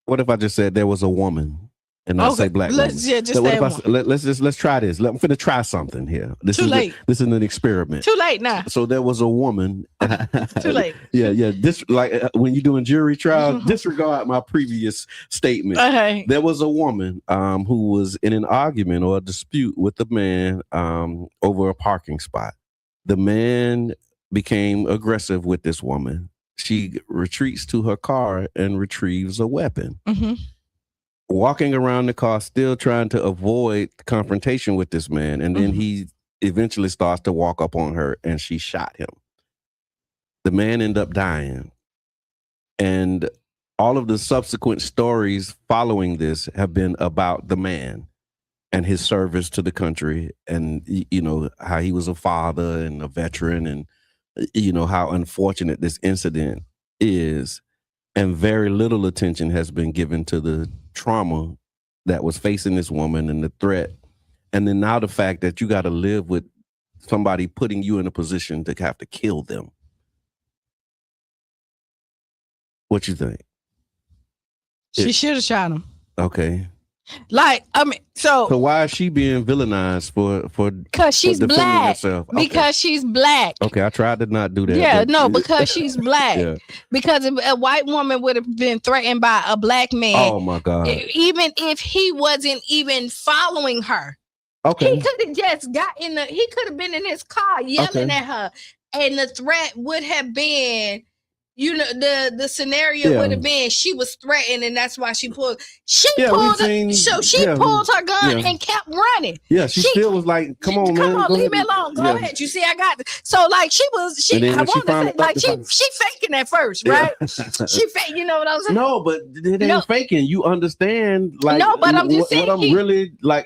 what if I just said there was a woman and not say black woman? Let's try this. I'm finna try something here. This is an experiment. Too late now. So there was a woman. Too late. Yeah. This when you're doing jury trials, disregard my previous statement. Okay. There was a woman who was in an argument or a dispute with a man over a parking spot. The man became aggressive with this woman. She retreats to her car and retrieves a weapon. Walking around the car, still trying to avoid confrontation with this man. And then he eventually starts to walk up on her, and she shot him. The man ended up dying. And all of the subsequent stories following this have been about the man and his service to the country, and, you know, how he was a father and a veteran, and, you know, how unfortunate this incident is. And very little attention has been given to the trauma that was facing this woman and the threat. And then now the fact that you got to live with somebody putting you in a position to have to kill them. What you think? She should have shot him. Okay. Like, I mean, So why is she being villainized for because she's defending black. herself? Okay. Because she's black. Okay, I tried to not do that. Yeah, but- no, because she's black. Yeah. Because if a white woman would have been threatened by a black man, Oh my God. even if he wasn't even following her, Okay. he could have just he could have been in his car yelling at her, and the threat would have been, you know, the scenario would have been she was threatened, and that's why she pulled. She pulled her gun and kept running. Yeah, she still was like, "Come on, man, go leave me ahead." alone. Go ahead. You see, I got this. So like she And then I when she want to say finally like got she faking at first, right? She fake, you know what I was saying? No, but it ain't faking. You understand? Like, No, but I'm just saying what I'm really like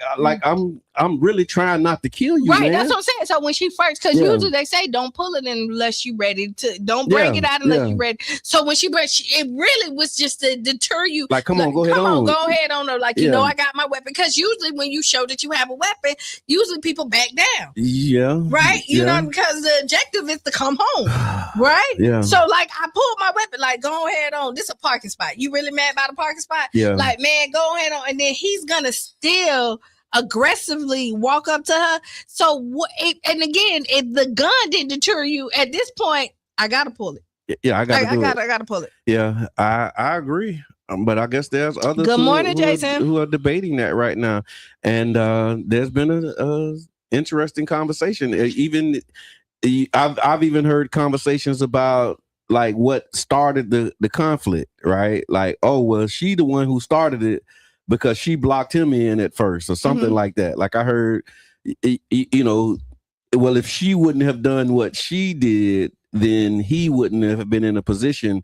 I'm really trying not to kill you, right, man. that's what I'm saying. So when she first, because usually they say don't pull it unless you ready to, don't break it out unless you ready. So when she breaks, it really was just to deter you. Like, come on, go ahead on her. Like, you know, I got my weapon. Because usually when you show that you have a weapon, usually people back down. Yeah. Right? You know, because the objective is to come home. Right? Yeah. So like I pulled my weapon, like, go ahead on. This is a parking spot. You really mad about a parking spot? Yeah. Like, man, go ahead on. And then he's gonna still aggressively walk up to her. So what? And again, if the gun didn't deter you at this point, I gotta pull it. Yeah, I gotta pull it. Yeah, I agree. But I guess there's others. Good morning, Jason. Who are debating that right now, and there's been a interesting conversation. Even I've even heard conversations about like what started the conflict, right? Like, oh well, she the one who started it because she blocked him in at first, or something like that. Like I heard, you know, well, if she wouldn't have done what she did, then he wouldn't have been in a position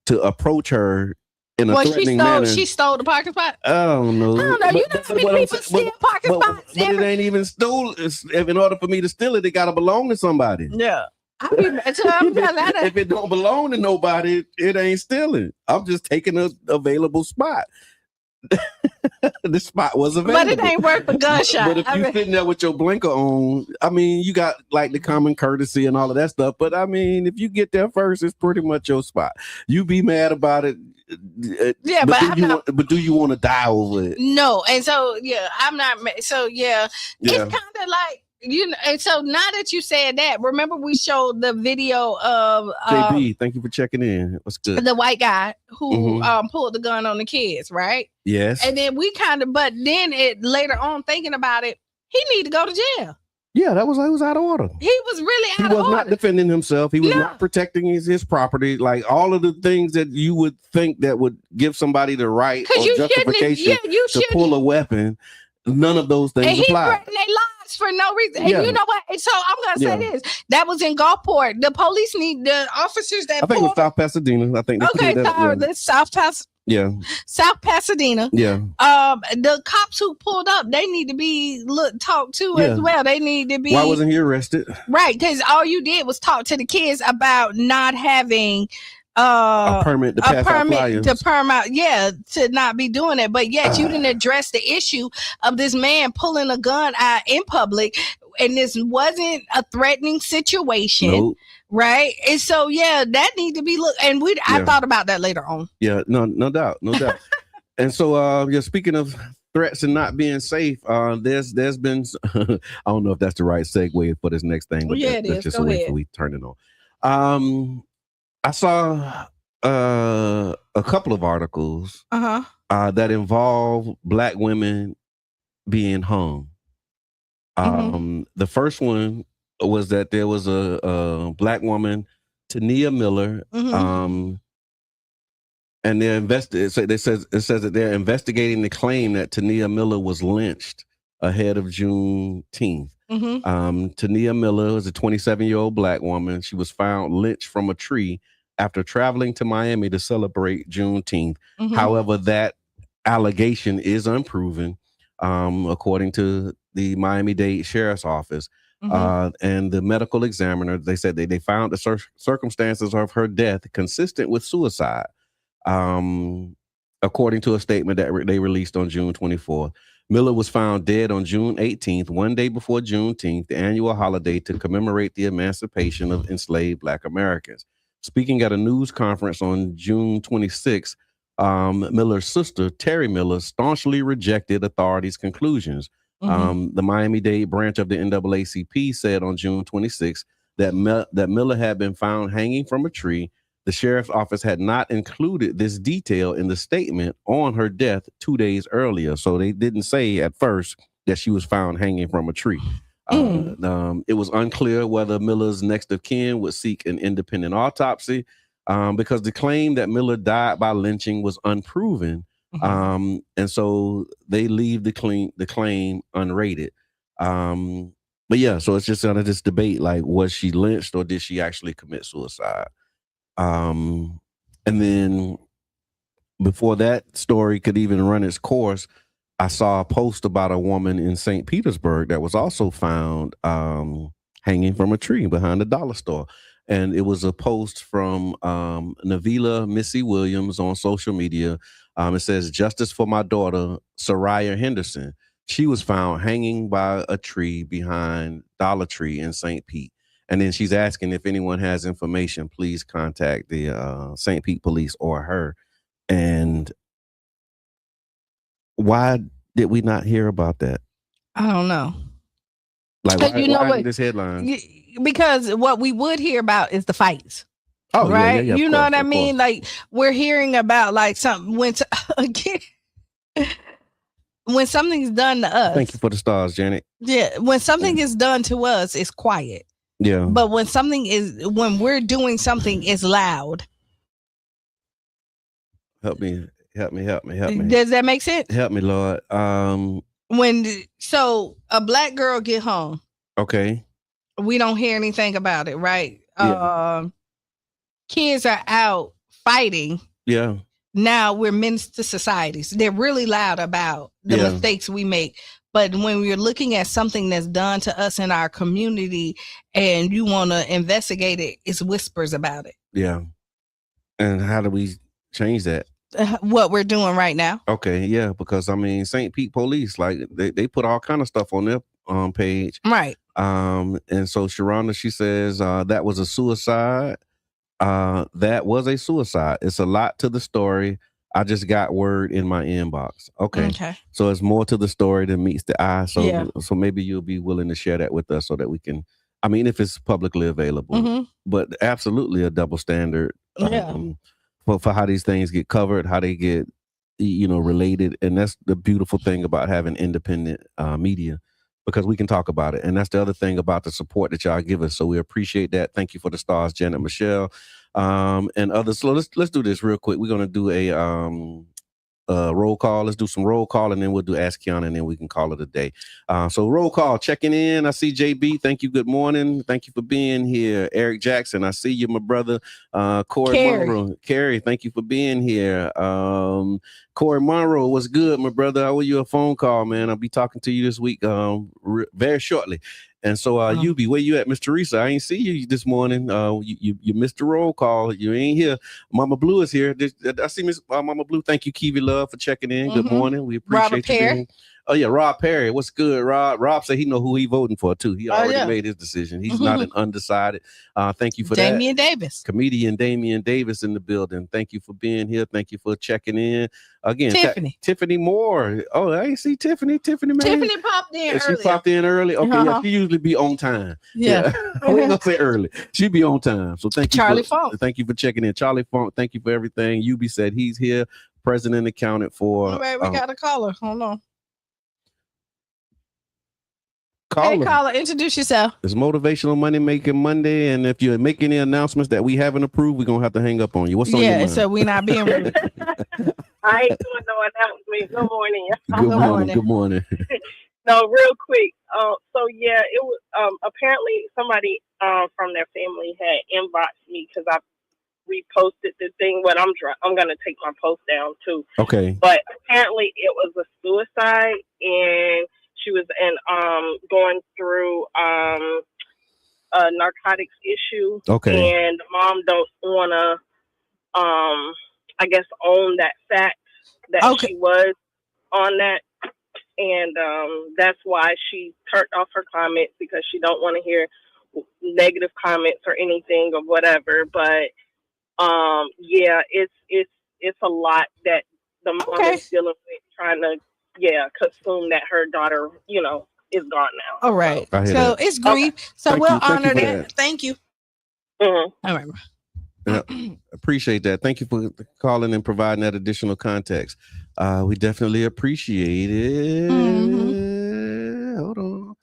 to approach her in a threatening manner. She stole the parking spot. I don't know. You know how many people steal parking spots. But it ain't even stolen. In order for me to steal it, it gotta belong to somebody. Yeah. If it don't belong to nobody, it ain't stealing. I'm just taking an available spot. The spot was available, but it ain't worth a gunshot. But if you sitting there with your blinker on, I mean, you got like the common courtesy and all of that stuff. But I mean, if you get there first, it's pretty much your spot. You be mad about it. Yeah, but do you want to die over it? No, and so I'm not. So it's kind of like. You know, and so now that you said that, remember we showed the video of JB. Thank you for checking in. What's good? The white guy who pulled the gun on the kids, right? Yes. And then but then it later on thinking about it, he need to go to jail. Yeah, that was out of order. He was really out of order. He was not defending himself. He was not protecting his property. Like all of the things that you would think that would give somebody the right or justification to pull a weapon. None of those things apply. He threatened their lives for no reason. And you know what? And so I'm gonna say this. That was in Gulfport. The police need the officers that I think it was South Pasadena. I think that's South Pasadena. Yeah. The cops who pulled up, they need to be talked to as well. They need to be. Why wasn't he arrested? Right, because all you did was talk to the kids about not having a permit to pass out flyers. To not be doing it. But yet you didn't address the issue of this man pulling a gun out in public, and this wasn't a threatening situation. Nope. Right. And so that need to be looked. And I thought about that later on. Yeah, no doubt. And so speaking of threats and not being safe, there's been I don't know if that's the right segue for this next thing, but it is. Just Go wait ahead. till we turn it on. I saw a couple of articles that involve Black women being hung. The first one was that there was a Black woman, Tania Miller, and it says that they're investigating the claim that Tania Miller was lynched ahead of Juneteenth. Tania Miller was a 27-year-old Black woman. She was found lynched from a tree after traveling to Miami to celebrate Juneteenth. However, that allegation is unproven, according to the Miami-Dade Sheriff's Office. And the medical examiner, they said they found the circumstances of her death consistent with suicide, according to a statement that they released on June 24th. Miller was found dead on June 18th, one day before Juneteenth, the annual holiday to commemorate the emancipation of enslaved Black Americans. Speaking at a news conference on June 26th, Miller's sister, Terry Miller, staunchly rejected authorities' conclusions. The Miami-Dade branch of the NAACP said on June 26th that Miller had been found hanging from a tree. The sheriff's office had not included this detail in the statement on her death 2 days earlier. So they didn't say at first that she was found hanging from a tree. It was unclear whether Miller's next of kin would seek an independent autopsy, because the claim that Miller died by lynching was unproven. And so they leave the claim unrated. But yeah, so it's just kind of this debate, like, was she lynched or did she actually commit suicide? And then before that story could even run its course, I saw a post about a woman in St. Petersburg that was also found hanging from a tree behind a dollar store. And it was a post from Navila Missy Williams on social media. It says, "Justice for my daughter, Soraya Henderson. She was found hanging by a tree behind Dollar Tree in St. Pete." And then she's asking if anyone has information, please contact the St. Pete police or her. And why did we not hear about that? I don't know. Like, why, you know why what? in this headline? Because what we would hear about is the fights. Oh, right. Yeah, you know what I mean? Like, we're hearing about like something when something's done to us. Thank you for the stars, Janet. Yeah. When something is done to us, it's quiet. Yeah. But when we're doing something, it's loud. Help me. Does that make sense? Help me, Lord. So a Black girl get home. Okay. We don't hear anything about it, right? Yeah. Kids are out fighting. Yeah. Now we're menace to societies. They're really loud about the mistakes we make. But when we're looking at something that's done to us in our community and you want to investigate it, it's whispers about it. Yeah. And how do we change that? What we're doing right now. Okay. Yeah. Because I mean, St. Pete police, like they put all kind of stuff on their page. Right. And so Sharonda, she says, that was a suicide. That was a suicide. It's a lot to the story. I just got word in my inbox. Okay. So it's more to the story than meets the eye. So so maybe you'll be willing to share that with us so that we can, I mean, if it's publicly available, but absolutely a double standard for how these things get covered, how they get, related. And that's the beautiful thing about having independent media, because we can talk about it. And that's the other thing about the support that y'all give us. So we appreciate that. Thank you for the stars, Janet, Michelle, and others. So let's do this real quick. We're going to do a roll call. Let's do some roll call, and then we'll do Ask Qiana, and then we can call it a day. So roll call, checking in. I see JB. Thank you. Good morning. Thank you for being here. Eric Jackson, I see you, my brother. Corey Monroe. Carrie, thank you for being here. Corey Monroe, what's good, my brother? I owe you a phone call, man. I'll be talking to you this week very shortly. And so Yubi, where you at, Miss Teresa? I ain't see you this morning. You missed the roll call. You ain't here. Mama Blue is here. I see Miss Mama Blue. Thank you, Kiwi Love, for checking in. Good morning. We appreciate you. Oh yeah, Rob Perry. What's good, Rob? Rob said he know who he voting for too. He already made his decision. He's not an undecided. Thank you for Damian Davis. Comedian Damian Davis in the building. Thank you for being here. Thank you for checking in. Again, Tiffany Moore. Oh, I ain't see Tiffany. Tiffany, man. Tiffany popped in early. She popped in early. Okay, yeah, she usually be on time. Yeah. We ain't gonna say early. She be on time. So thank you. Charlie Funk. Thank you for checking in. Charlie Funk, thank you for everything. Yubi said he's here. President accounted for. All right, we got a caller. Hold on. Caller. Hey, caller, introduce yourself. It's Motivational Money Making Monday, and if you make any announcements that we haven't approved, we're gonna have to hang up on you. What's on your mind? So we're not being rude. I ain't doing no announcement. Good morning. Good morning. No, No, real quick. So yeah, it was apparently somebody from their family had inboxed me because I reposted the thing. But I'm gonna take my post down too. Okay. But apparently it was a suicide, and she was going through a narcotics issue. Okay. And the mom don't wanna I guess own that fact that she was on that. And that's why she turned off her comments, because she don't want to hear negative comments or anything or whatever. But yeah, it's a lot that the mom is dealing with, trying to consume that her daughter, is gone now. All right. So it's grief. Okay. So Thank we'll you. Thank you honor for that. that. Thank you. Mm-hmm. All right. Yeah, appreciate that. Thank you for calling and providing that additional context. We definitely appreciate it. Hold on.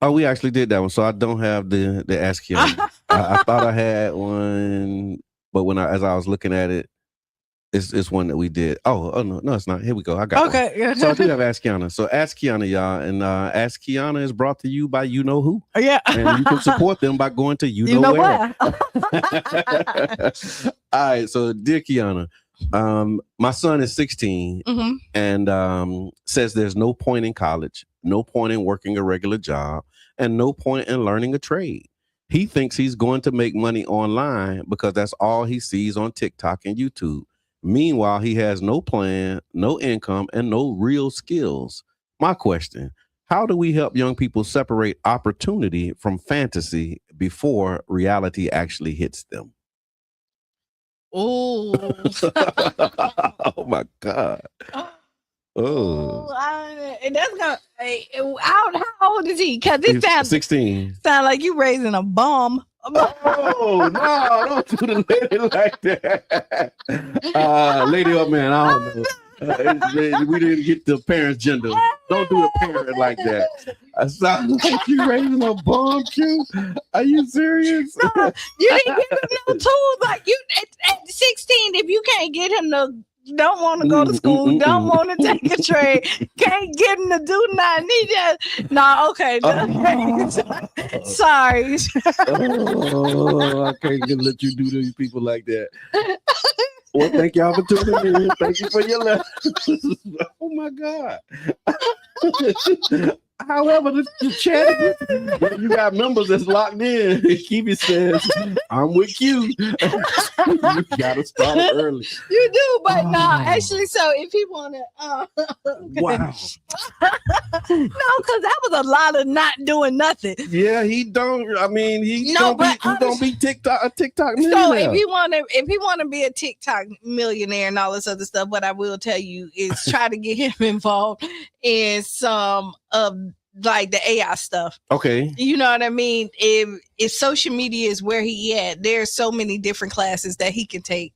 Oh, we actually did that one, so I don't have the Ask Qiana. I thought I had one, but as I was looking at it, it's one that we did. Oh no, it's not. Here we go. I got one. So I do have Ask Qiana. So Ask Qiana, y'all, and Ask Qiana is brought to you by You Know Who. Yeah, and you can support them by going to You Know Where. All right, so dear Qiana, my son is 16 and says there's no point in college, no point in working a regular job, and no point in learning a trade. He thinks he's going to make money online because that's all he sees on TikTok and YouTube. Meanwhile, he has no plan, no income, and no real skills. My question: how do we help young people separate opportunity from fantasy before reality actually hits them? Oh. Oh my God. Oh. And that's gonna. How old is he? Because this sounds 16. Sound like you raising a bomb. Oh no! Don't do the lady like that. Lady or man, I don't know. We didn't get the parent's gender. Don't do a parent like that. I sound like you raising a bomb, too. Are you serious? No, you didn't give him no tools. Like you at 16, if you can't get him to don't want to go to school, don't want to take a trade, can't get him to do nothing. He just okay. Sorry. I can't let you do these people like that. Well, thank y'all for tuning in. Thank you for your lessons. Oh my God. However, the chat, you got members that's locked in. Kiwi says, I'm with you. You gotta start early. You do, but no, actually, so if he wanna wow. No, because that was a lot of not doing nothing. Yeah, he don't. I mean, he's gonna be TikTok millionaire. So if he wanna be a TikTok millionaire and all this other stuff, what I will tell you is try to get him involved in some of like the AI stuff. Okay. You know what I mean? If social media is where he at, there's so many different classes that he can take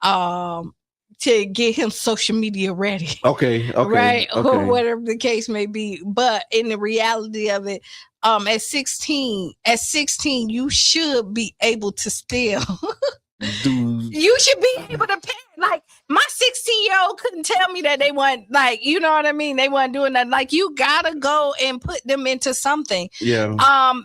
to get him social media ready. Okay. Right. Okay. Or whatever the case may be. But in the reality of it, at 16, you should be able to still you should be able to pay. Like my 16-year-old couldn't tell me that they weren't, like, you know what I mean? They weren't doing that. Like, you gotta go and put them into something. Yeah.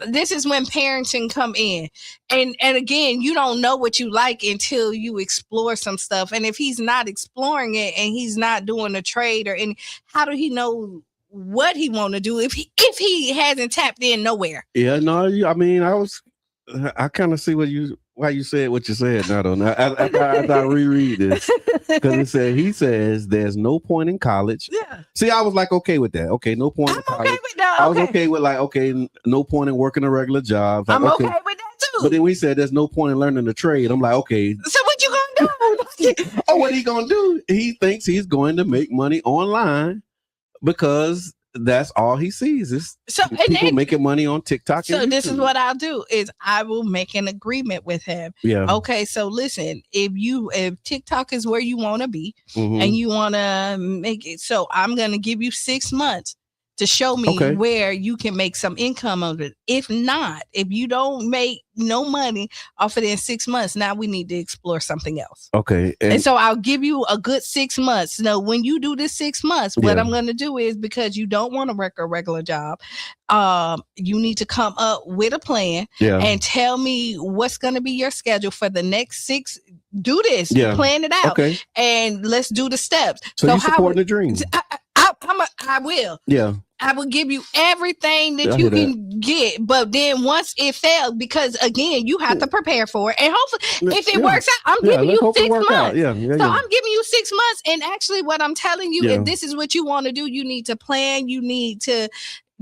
This is when parenting come in. And again, you don't know what you like until you explore some stuff. And if he's not exploring it and he's not doing a trade or any, how do he know what he want to do if he hasn't tapped in nowhere? Yeah, no, I mean, I kind of see why you said what you said. Now, though, after I reread this, because he says there's no point in college. Yeah. See, I was like, okay with that. Okay, no point in college. Okay with that. I was okay with no point in working a regular job. Like, I'm okay with that too. But then we said there's no point in learning the trade. I'm like, okay. So what you gonna do? Oh, what he gonna do? He thinks he's going to make money online because that's all he sees is people making money on TikTok. So this is what I'll do is I will make an agreement with him. Yeah. Okay. So listen, if TikTok is where you want to be and you want to make it, so I'm going to give you 6 months to show me where you can make some income on it. If not, if you don't make no money off of it in 6 months, now we need to explore something else. Okay. And so I'll give you a good 6 months. Now, when you do this 6 months, what I'm going to do is, because you don't want to work a regular job, you need to come up with a plan and tell me what's going to be your schedule for the next 6. Do this, plan it out, and let's do the steps. So you supporting the dream? I will. Yeah. I will give you everything that you can get, but then once it fails, because again, you have to prepare for it, and hopefully, if it works out, I'm giving you 6 months. So I'm giving you 6 months, and actually, what I'm telling you, if this is what you want to do, you need to plan. You need to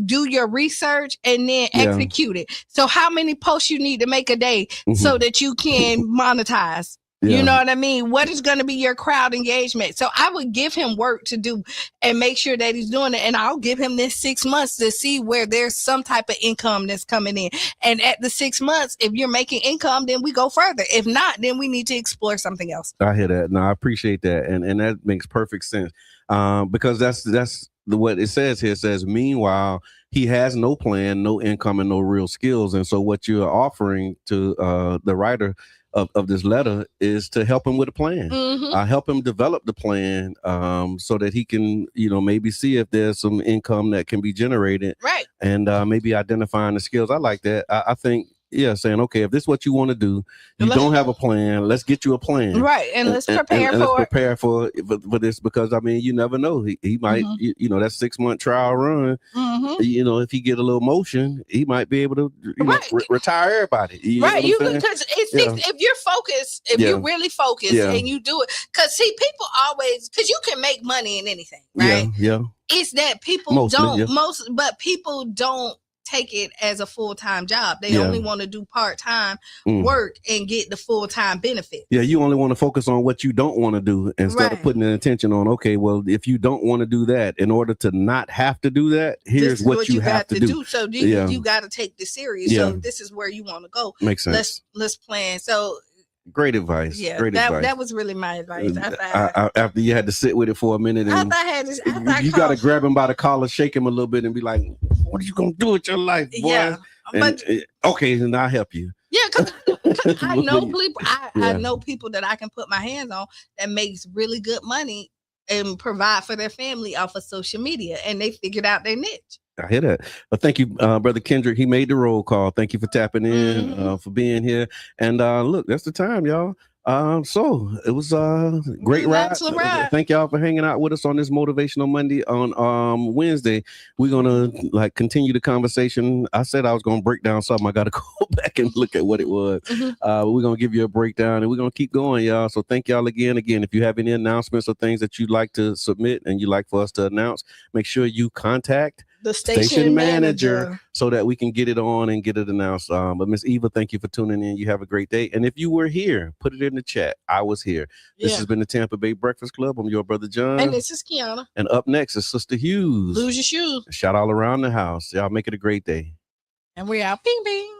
do your research and then execute it. So how many posts you need to make a day so that you can monetize? You know what I mean? What is going to be your crowd engagement? So I would give him work to do and make sure that he's doing it. And I'll give him this 6 months to see where there's some type of income that's coming in. And at the 6 months, if you're making income, then we go further. If not, then we need to explore something else. I hear that. No, I appreciate that. And that makes perfect sense. Because that's what it says here. It says, meanwhile, he has no plan, no income, and no real skills. And so what you're offering to the writer of this letter is to help him with a plan. Help him develop the plan so that he can, maybe see if there's some income that can be generated. Right. And maybe identifying the skills. I like that. I think, saying, okay, if this is what you want to do, you don't have a plan, let's get you a plan. Right. And let's prepare for let's prepare for this, because you never know. He might, that 6 month trial run, if he get a little motion, he might be able to retire everybody. Because if you're focused, if you're really focused and you do it, because see, people always, because you can make money in anything, right? Yeah. It's that people but people don't take it as a full-time job. They only want to do part-time work and get the full-time benefit. Yeah, you only want to focus on what you don't want to do instead of putting an attention on, okay, well, if you don't want to do that, in order to not have to do that, here's what you have to do. So you got to take this serious. So this is where you want to go. Makes sense. Let's plan. So great advice. Yeah, great advice. That was really my advice. After you had to sit with it for a minute, and you got to grab him by the collar, shake him a little bit, and be like, "What are you gonna do with your life, boy?" Yeah, okay, then I'll help you. Yeah, because I know people. I know people that I can put my hands on that makes really good money and provide for their family off of social media, and they figured out their niche. I hear that. But thank you, Brother Kendrick. He made the roll call. Thank you for tapping in, for being here. And look, that's the time, y'all. So it was a great ride. Thank y'all for hanging out with us on this Motivational Monday. On Wednesday, we're gonna continue the conversation. I said I was gonna break down something. I gotta go back and look at what it was. We're gonna give you a breakdown, and we're gonna keep going, y'all. So thank y'all again. If you have any announcements or things that you'd like to submit and you'd like for us to announce, make sure you contact the station manager so that we can get it on and get it announced. But Miss Eva, thank you for tuning in. You have a great day. And if you were here, put it in the chat. I was here. This has been the Tampa Bay Breakfast Club. I'm your brother John. And this is Qiana. And up next is Sister Hughes. Lose your shoes. Shout all around the house. Y'all make it a great day. And we're out. Bing, bing.